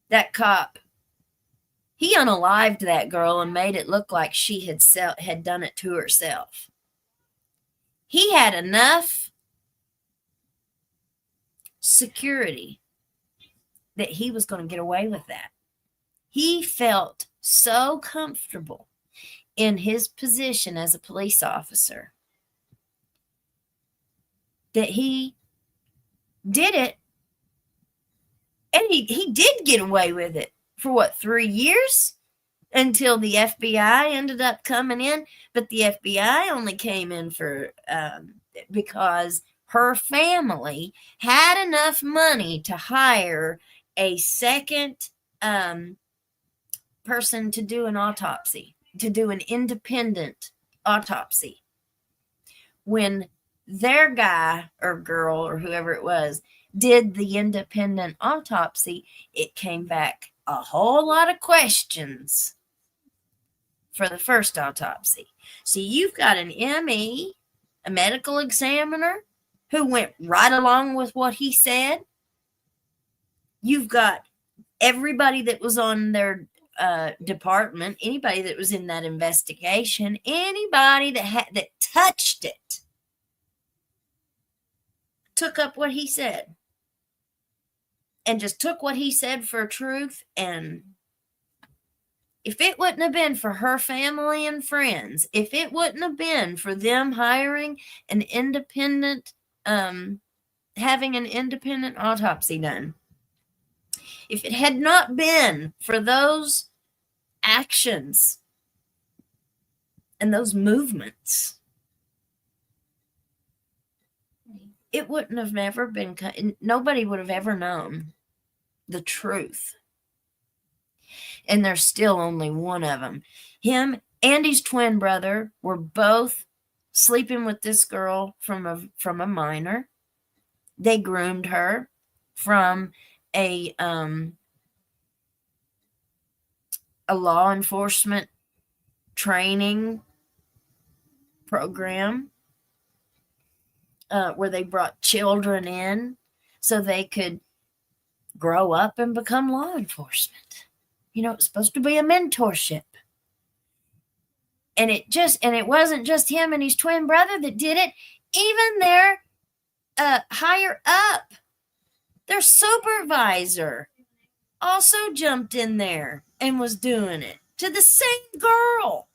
that cop, he unalived that girl and made it look like she had done it to herself. He had enough security that he was going to get away with that. He felt so comfortable in his position as a police officer that he did it, and he did get away with it for 3 years until the FBI ended up coming in. But the FBI only came in for because her family had enough money to hire a second person to do an autopsy, to do an independent autopsy. When their guy or girl or whoever it was did the independent autopsy, it came back a whole lot of questions for the first autopsy. So you've got an ME, a medical examiner, who went right along with what he said. You've got everybody that was on their department, anybody that was in that investigation, anybody that touched it, took up what he said and just took what he said for truth. And if it wouldn't have been for her family and friends, if it wouldn't have been for them hiring an independent having an independent autopsy done. If it had not been for those actions and those movements, it wouldn't have never been, nobody would have ever known the truth. And there's still only one of them. Him and his twin brother were both sleeping with this girl from a minor. They groomed her from a law enforcement training program where they brought children in so they could grow up and become law enforcement. It's supposed to be a mentorship. And it wasn't just him and his twin brother that did it. Even their higher up, their supervisor also jumped in there and was doing it to the same girl.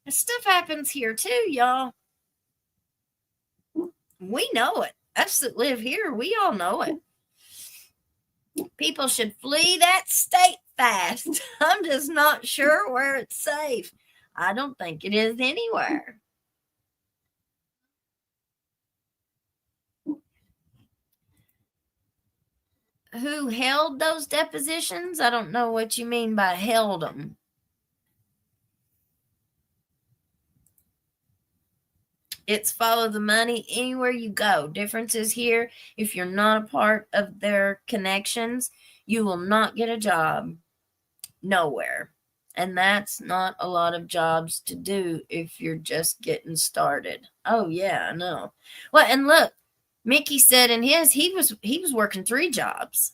This stuff happens here too, y'all. We know it. Us that live here, we all know it. People should flee that state fast. I'm just not sure where it's safe. I don't think it is anywhere. Who held those depositions? I don't know what you mean by held them. It's follow the money anywhere you go. Difference is here, if you're not a part of their connections, you will not get a job nowhere. And that's not a lot of jobs to do if you're just getting started. Oh, yeah, I know. Well, and look, Mickey said in his, he was working 3 jobs.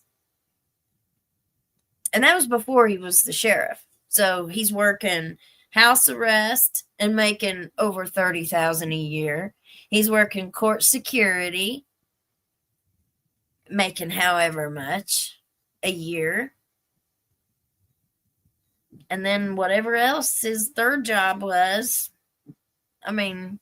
And that was before he was the sheriff. So he's working house arrest and making over $30,000 a year. He's working court security, making however much a year. And then whatever else his third job was. I mean,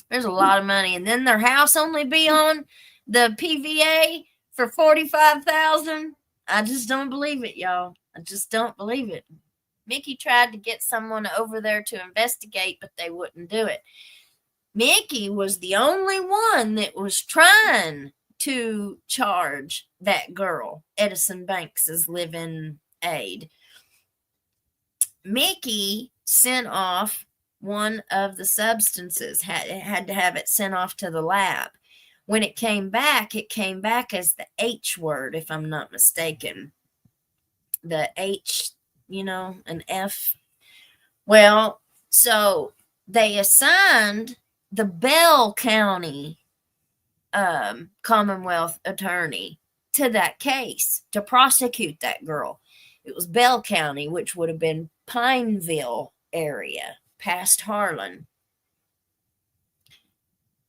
there's a lot of money. And then their house only be on the PVA for $45,000. I just don't believe it, y'all. I just don't believe it. Mickey tried to get someone over there to investigate, but they wouldn't do it. Mickey was the only one that was trying to charge that girl, Edison Banks' live-in aid. Mickey sent off one of the substances, had to have it sent off to the lab. When it came back as the H word, if I'm not mistaken. The H, an F. Well, so they assigned the Bell County Commonwealth attorney to that case to prosecute that girl. It was Bell County, which would have been Pineville area, past Harlan.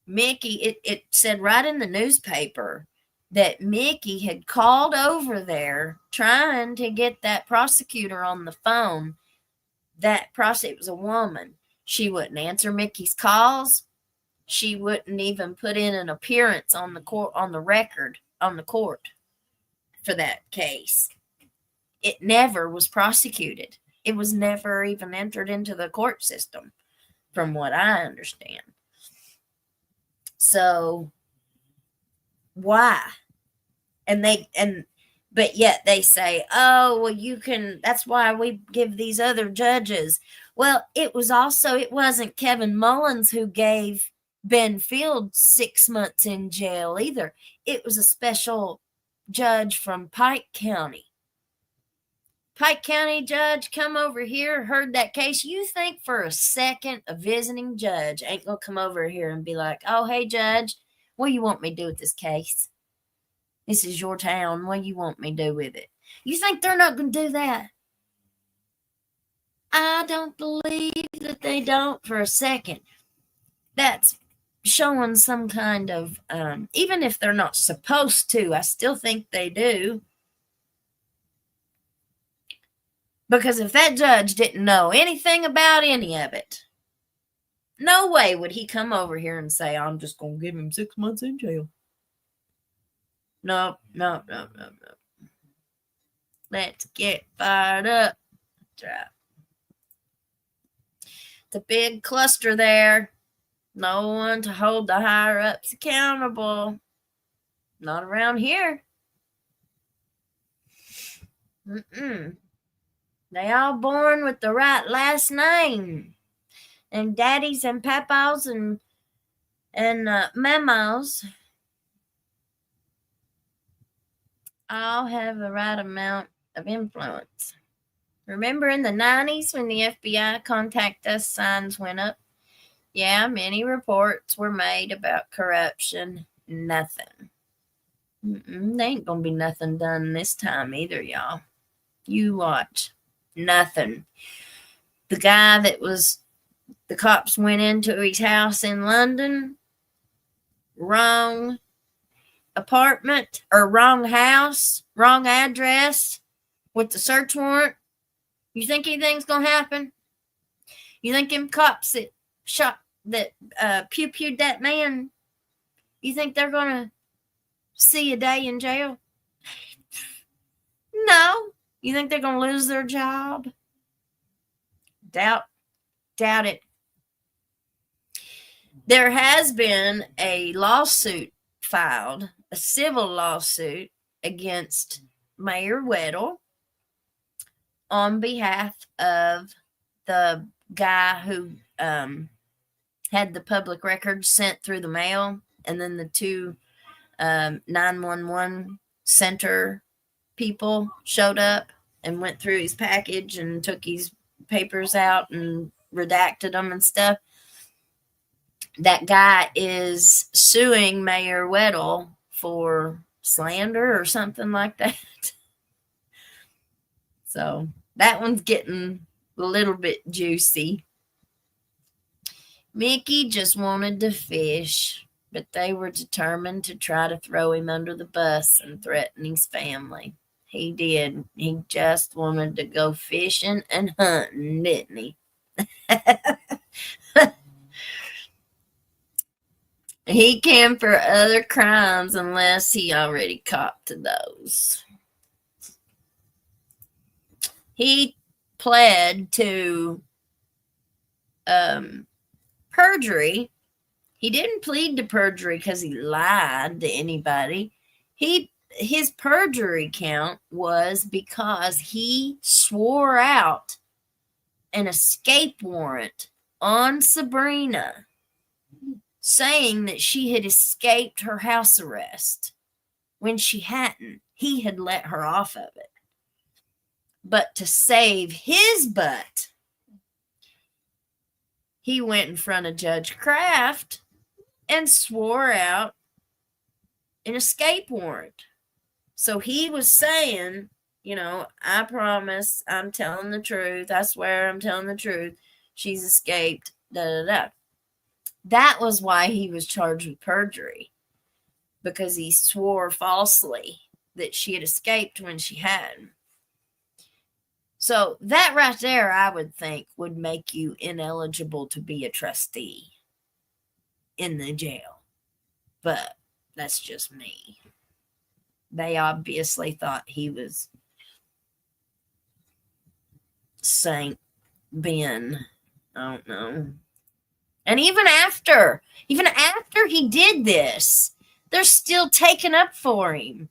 Mickey, it said right in the newspaper that Mickey had called over there trying to get that prosecutor on the phone. That prosecutor was a woman. She wouldn't answer Mickey's calls. She wouldn't even put in an appearance on the court, on the record, on the court for that case. It never was prosecuted. It was never even entered into the court system, from what I understand. So why? But yet they say, oh, well, you can, that's why we give these other judges. Well, it wasn't Kevin Mullins who gave Ben Field 6 months in jail either. It was a special judge from Pike County. Pike County judge come over here, heard that case. You think for a second a visiting judge ain't gonna come over here and be like, oh, hey, judge, what do you want me to do with this case? This is your town. What do you want me to do with it? You think they're not going to do that? I don't believe that they don't for a second. That's showing some kind of, even if they're not supposed to, I still think they do. Because if that judge didn't know anything about any of it, No way would he come over here and say, I'm just going to give him 6 months in jail. No. Let's get fired up. That's right. It's a big cluster there. No one to hold the higher ups accountable. Not around here. They all born with the right last name. And daddies and papaws and mamas all have the right amount of influence. Remember in the 90s when the FBI contacted us, signs went up? Yeah, many reports were made about corruption. Nothing. There ain't going to be nothing done this time either, y'all. You watch. Nothing. The guy that was, the cops went into his house in London, wrong apartment or wrong house, wrong address with the search warrant. You think anything's going to happen? You think them cops that shot, that pew-pewed that man, you think they're going to see a day in jail? No. You think they're going to lose their job? Doubt it. There has been a lawsuit filed, a civil lawsuit against Mayor Weddle on behalf of the guy who had the public records sent through the mail, and then the two 911 center people showed up and went through his package and took his papers out and redacted them and stuff. That guy is suing Mayor Weddle for slander or something like that. So that one's getting a little bit juicy. Mickey just wanted to fish, but they were determined to try to throw him under the bus and threaten his family. He did. He just wanted to go fishing and hunting, didn't he? He can for other crimes unless he already copped to those. He pled to perjury. He didn't plead to perjury because he lied to anybody. His perjury count was because he swore out an escape warrant on Sabrina, saying that she had escaped her house arrest when she hadn't. He had let her off of it. But to save his butt, he went in front of Judge Kraft and swore out an escape warrant. So he was saying, I promise I'm telling the truth. I swear I'm telling the truth. She's escaped. That was why he was charged with perjury, because he swore falsely that she had escaped when she hadn't. So that right there, I would think, would make you ineligible to be a trustee in the jail. But that's just me. They obviously thought he was Saint Ben. I don't know. And even after he did this, they're still taking up for him.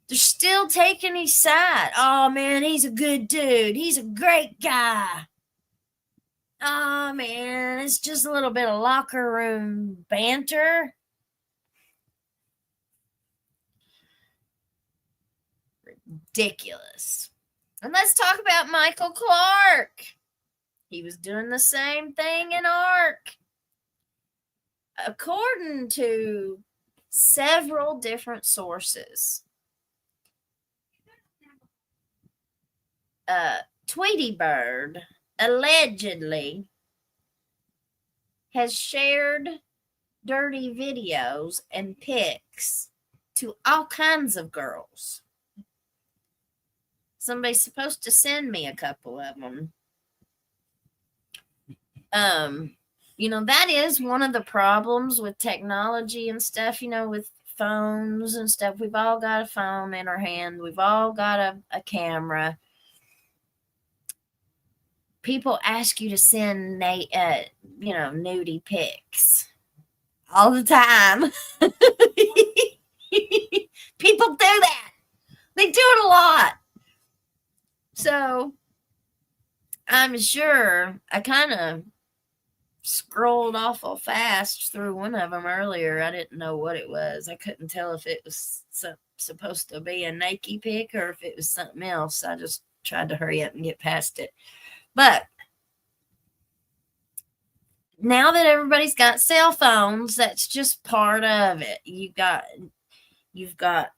They're still taking his side. Oh, man, he's a good dude. He's a great guy. Oh, man, it's just a little bit of locker room banter. Ridiculous. And let's talk about Michael Clark. He was doing the same thing in ARC. According to several different sources, Tweety Bird allegedly has shared dirty videos and pics to all kinds of girls. Somebody's supposed to send me a couple of them. That is one of the problems with technology and stuff, with phones and stuff. We've all got a phone in our hand. We've all got a camera. People ask you to send, nudie pics all the time. People do that. They do it a lot. So I'm sure I kind of scrolled awful fast through one of them earlier. I didn't know what it was. I couldn't tell if it was supposed to be a naked pic or if it was something else. I just tried to hurry up and get past it. But now that everybody's got cell phones, that's just part of it. You've got,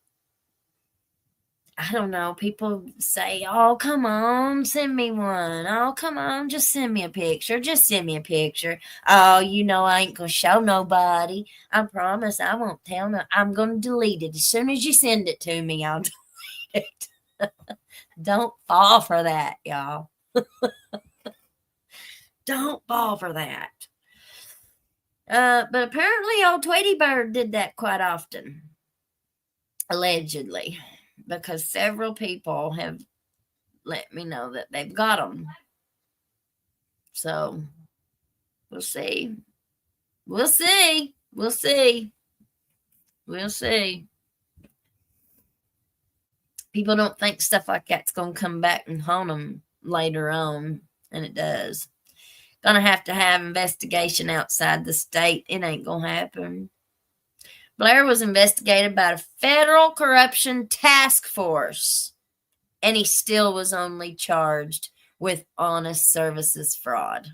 I don't know, people say, oh, come on, send me one. Oh, come on, just send me a picture. Just send me a picture. Oh, I ain't going to show nobody. I promise I won't tell no. I'm going to delete it. As soon as you send it to me, I'll delete it. Don't fall for that, y'all. Don't fall for that. But apparently old Tweety Bird did that quite often. Allegedly. Because several people have let me know that they've got them. So, we'll see. We'll see. We'll see. We'll see. People don't think stuff like that's going to come back and haunt them later on, and it does. Gonna have investigation outside the state. It ain't gonna happen. Blair was investigated by a federal corruption task force, and he still was only charged with honest services fraud.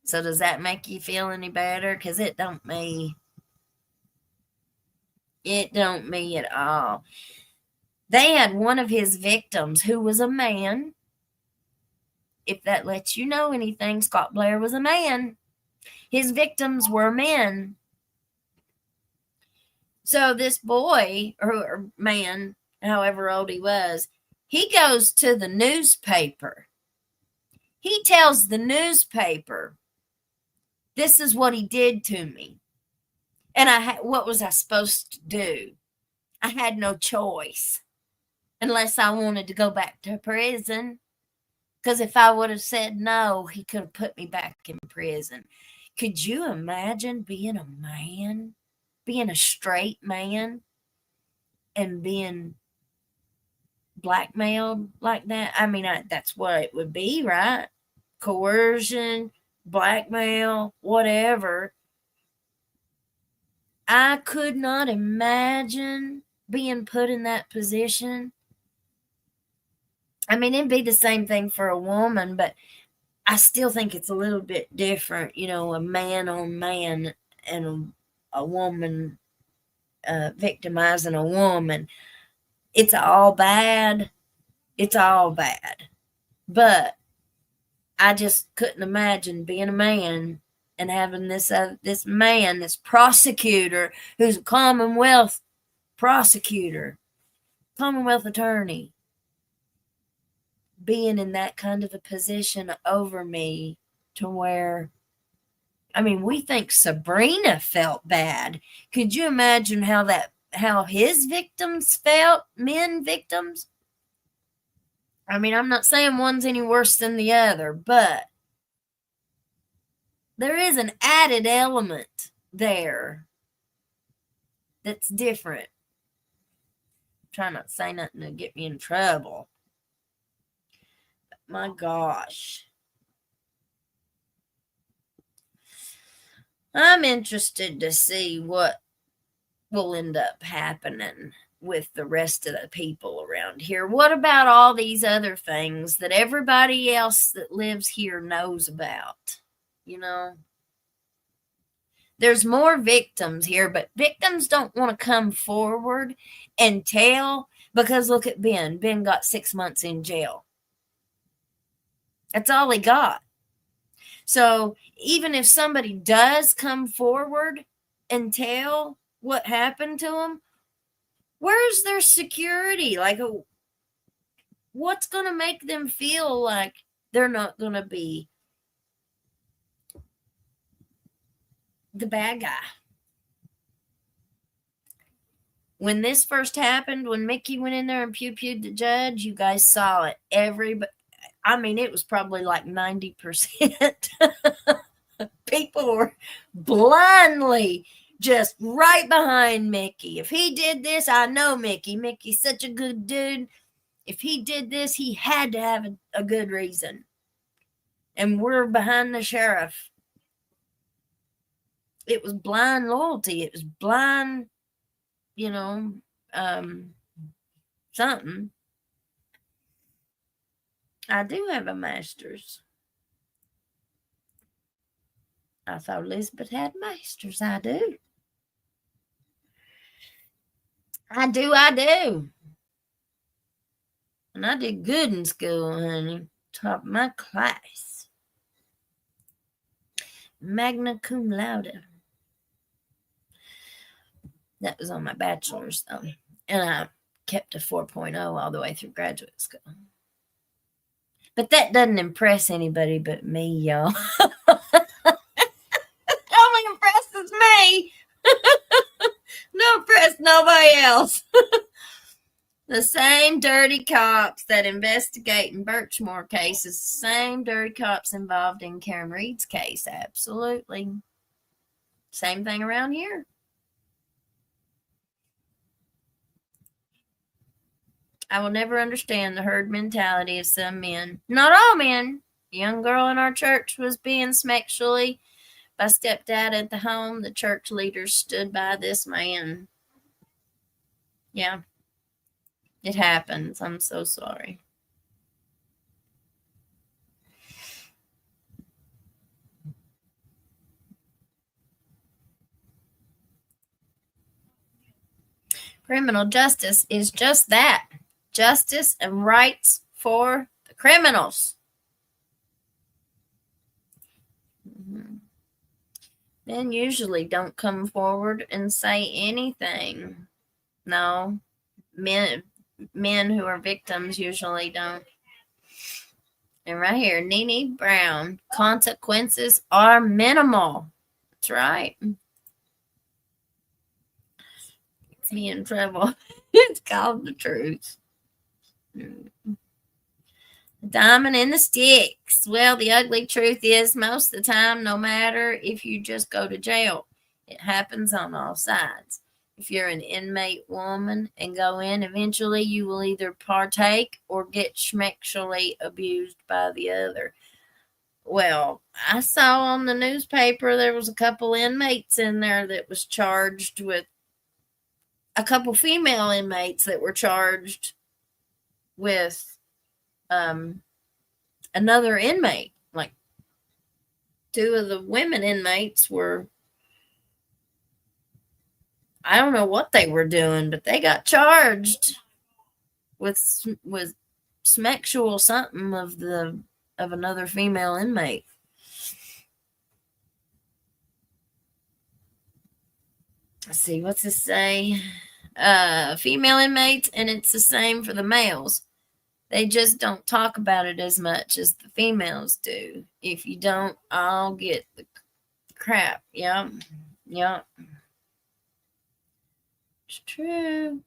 So does that make you feel any better? Because it don't me. It don't me at all. They had one of his victims who was a man. If that lets you know anything, Scott Blair was a man. His victims were men. So this boy, or man, however old he was, he goes to the newspaper. He tells the newspaper, this is what he did to me. And what was I supposed to do? I had no choice unless I wanted to go back to prison. Because if I would have said no, he could have put me back in prison. Could you imagine being a man, being a straight man, and being blackmailed like that? I mean, that's what it would be, right? Coercion, blackmail, whatever. I could not imagine being put in that position. I mean, it'd be the same thing for a woman, but I still think it's a little bit different, a man on man and a woman victimizing a woman. It's all bad. It's all bad. But I just couldn't imagine being a man and having this man, this prosecutor, who's a Commonwealth prosecutor, Commonwealth attorney, being in that kind of a position over me to where, I mean, we think Sabrina felt bad. Could you imagine how his victims felt, men victims? I mean, I'm not saying one's any worse than the other, but there is an added element there that's different. I'm trying not to say nothing to get me in trouble. My gosh. I'm interested to see what will end up happening with the rest of the people around here. What about all these other things that everybody else that lives here knows about? There's more victims here, but victims don't want to come forward and tell, because look at Ben. Ben got 6 months in jail. That's all he got. So even if somebody does come forward and tell what happened to them, where's their security? Like, what's going to make them feel like they're not going to be the bad guy. When this first happened, when Mickey went in there and pew-pewed the judge, you guys saw it. It was probably like 90%. People were blindly just right behind Mickey. If he did this, I know Mickey. Mickey's such a good dude. If he did this, he had to have a good reason. And we're behind the sheriff. It was blind loyalty. It was blind, something. I do have a master's. I thought Elizabeth had a master's. I do. I do. And I did good in school, honey. Top of my class. Magna cum laude. That was on my bachelor's, though. And I kept a 4.0 all the way through graduate school. But that doesn't impress anybody but me, y'all. Only impresses me. Don't impress nobody else. The same dirty cops that investigate in Birchmore cases, the same dirty cops involved in Karen Reed's case. Absolutely. Same thing around here. I will never understand the herd mentality of some men. Not all men. A young girl in our church was being sexually by stepdad at the home. The church leaders stood by this man. Yeah. It happens. I'm so sorry. Criminal justice is just that. Justice and rights for the criminals. Men usually don't come forward and say anything. No, men who are victims usually don't. And right here, Nene Brown, consequences are minimal. That's right. It's me in trouble. It's called the truth. The diamond in the sticks. Well, the ugly truth is most of the time, no matter if you just go to jail, it happens on all sides. If you're an inmate woman and go in, eventually you will either partake or get sexually abused by the other. Well, I saw on the newspaper there was a couple inmates in there that was charged with, a couple female inmates that were charged with another inmate. Like, two of the women inmates were, I don't know what they were doing, but they got charged with sexual something of another female inmate. Let's see, what's this say? Female inmates, and it's the same for the males. They just don't talk about it as much as the females do. If you don't, I'll get the crap. Yep. It's true.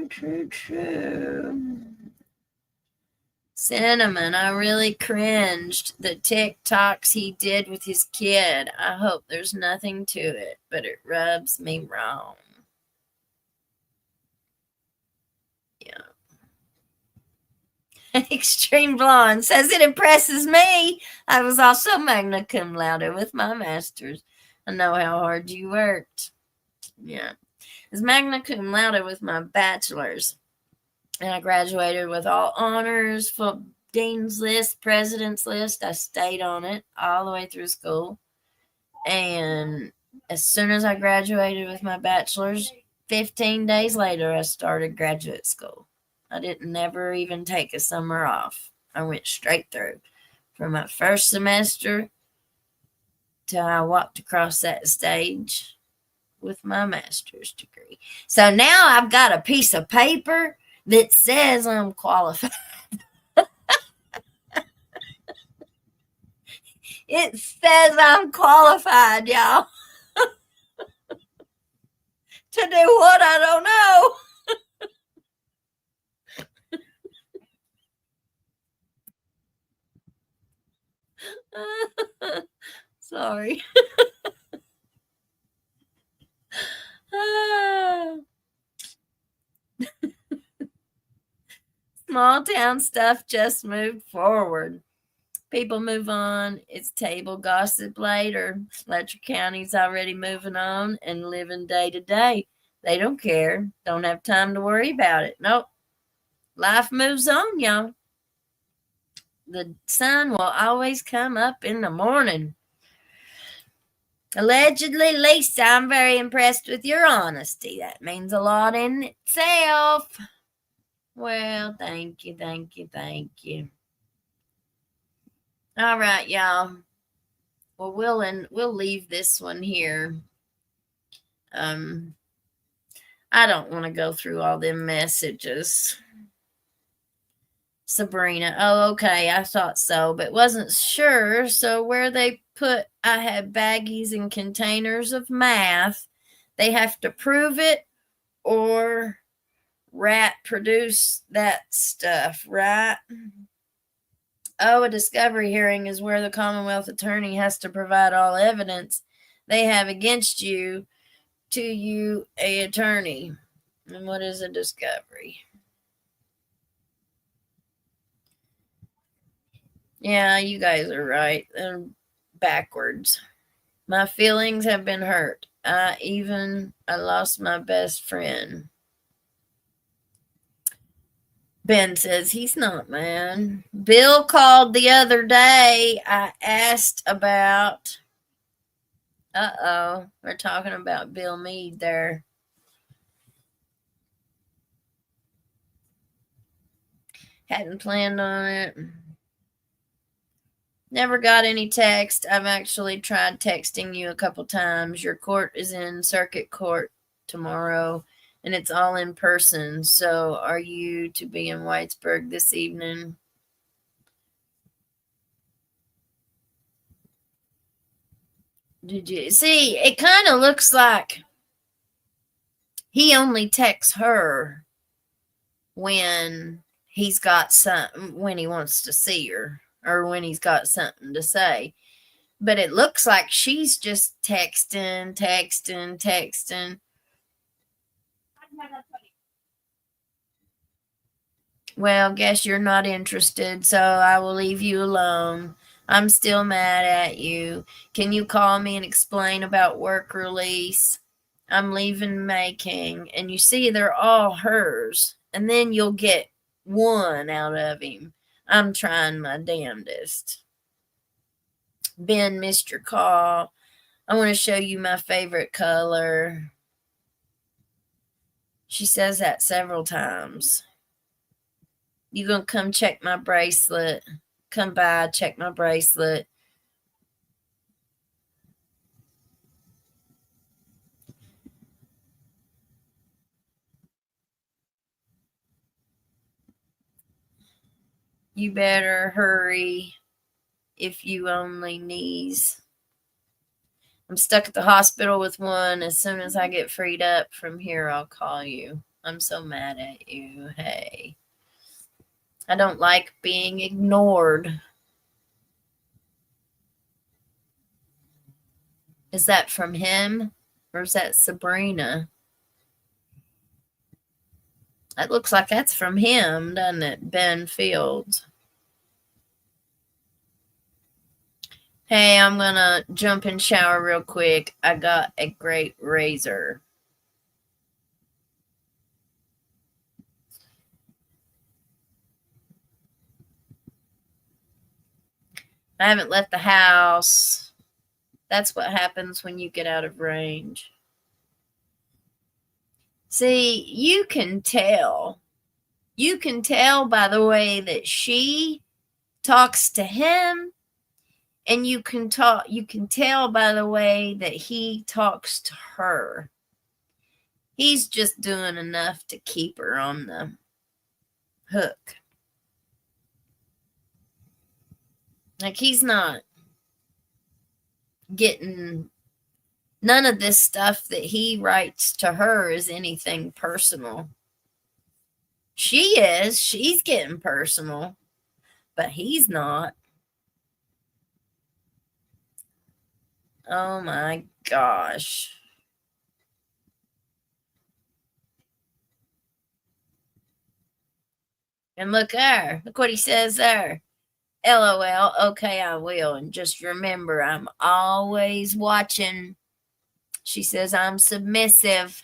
True. Cinnamon, I really cringed. The TikToks he did with his kid. I hope there's nothing to it, but it rubs me wrong. Yeah. Extreme Blonde says it impresses me. I was also magna cum laude with my master's. I know how hard you worked. Yeah. I was magna cum laude with my bachelor's. And I graduated with all honors, full dean's list, president's list. I stayed on it all the way through school. And as soon as I graduated with my bachelor's, 15 days later, I started graduate school. I didn't never even take a summer off. I went straight through from my first semester till I walked across that stage with my master's degree. So now I've got a piece of paper that says I'm qualified. It says I'm qualified, y'all, to do what I don't know. Sorry. Small town stuff just moved forward. People move on. It's table gossip later. Letcher County's already moving on and living day to day. They don't care. Don't have time to worry about it. Nope. Life moves on, y'all. The sun will always come up in the morning. Allegedly, Lisa, I'm very impressed with your honesty. That means a lot in itself. Well, thank you, thank you, thank you. All right, y'all. Well, we'll leave this one here. I don't want to go through all them messages. Sabrina, oh, okay, I thought so, but wasn't sure. So where they put I had baggies and containers of math, they have to prove it or rat produce that stuff, right? Oh, a discovery hearing is where the Commonwealth attorney has to provide all evidence they have against you to you, a attorney. And what is a discovery? Yeah, you guys are right. They're backwards. My feelings have been hurt. I lost my best friend. Ben says he's not, man. Bill called the other day. I asked about. We're talking about Bill Meade there. Hadn't planned on it. Never got any text. I've actually tried texting you a couple times. Your court is in circuit court tomorrow, and it's all in person. So are you to be in Whitesburg this evening? Did you see? It kind of looks like he only texts her when when he wants to see her or when he's got something to say. But it looks like she's just texting. Well, guess you're not interested, so I will leave you alone. I'm still mad at you. Can you call me and explain about work release? I'm leaving Mayking, and you see they're all hers, and then you'll get one out of him. I'm trying my damnedest. Ben missed your call. I want to show you my favorite color. She says that several times. You gonna come check my bracelet? Come by, check my bracelet. You better hurry if you only knees. I'm stuck at the hospital with one. As soon as I get freed up from here, I'll call you. I'm so mad at you. Hey. I don't like being ignored. Is that from him or is that Sabrina? That looks like that's from him, doesn't it? Ben Fields. Hey, I'm going to jump in shower real quick. I got a great razor. I haven't left the house. That's what happens when you get out of range. See, you can tell. You can tell by the way that she talks to him, and you can tell by the way that he talks to her. He's just doing enough to keep her on the hook. Like, he's not getting none of this stuff that he writes to her is anything personal. She's getting personal, but he's not. Oh my gosh. And look there. Look what he says there. LOL. Okay, I will. And just remember, I'm always watching. She says I'm submissive.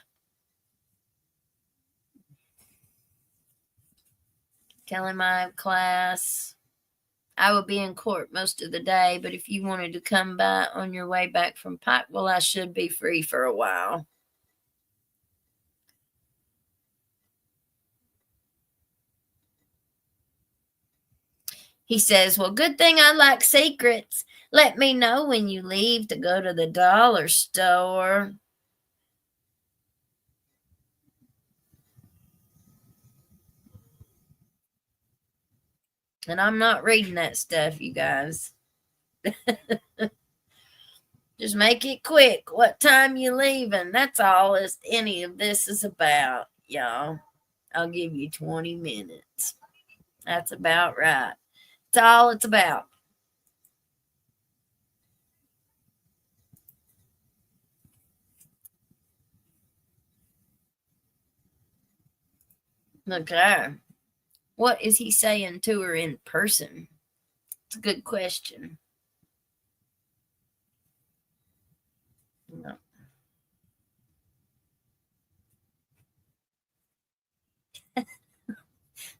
Telling my class I will be in court most of the day, but if you wanted to come by on your way back from Pikeville, I should be free for a while. He says, well, good thing I like secrets. Let me know when you leave to go to the dollar store. And I'm not reading that stuff, you guys. Just make it quick. What time you leaving? That's all any of this is about, y'all. I'll give you 20 minutes. That's about right. That's all it's about. Look there. What is he saying to her in person? It's a good question. No.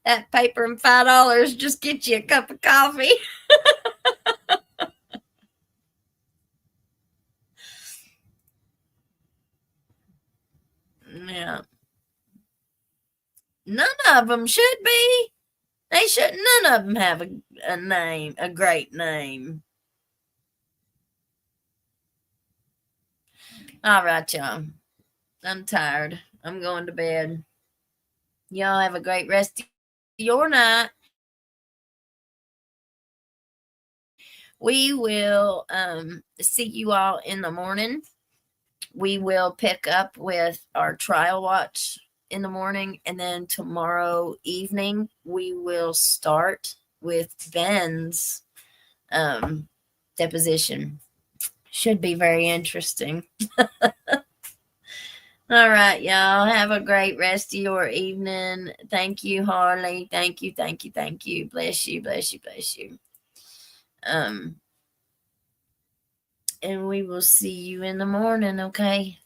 That paper and $5 just get you a cup of coffee. Yeah. None of them should be. They should. None of them have a name, a great name. All right, y'all. I'm tired. I'm going to bed. Y'all have a great rest of your night. We will see you all in the morning. We will pick up with our trial watch in the morning, and then tomorrow evening we will start with Ben's deposition. Should be very interesting. All right, y'all. Have a great rest of your evening. Thank you, Harley. Thank you, thank you, thank you. Bless you, bless you, bless you. And we will see you in the morning, okay?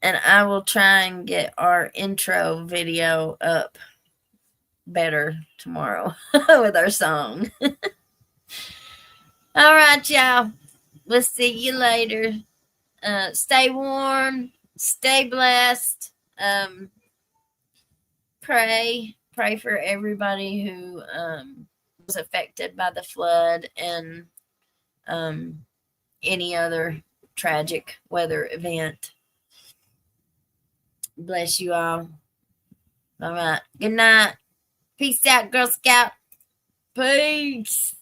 And I will try and get our intro video up better tomorrow with our song. All right, y'all. We'll see you later. Stay warm. Stay blessed. Pray for everybody who was affected by the flood and any other tragic weather event. Bless you all. All right. Good night. Peace out, Girl Scout. Peace.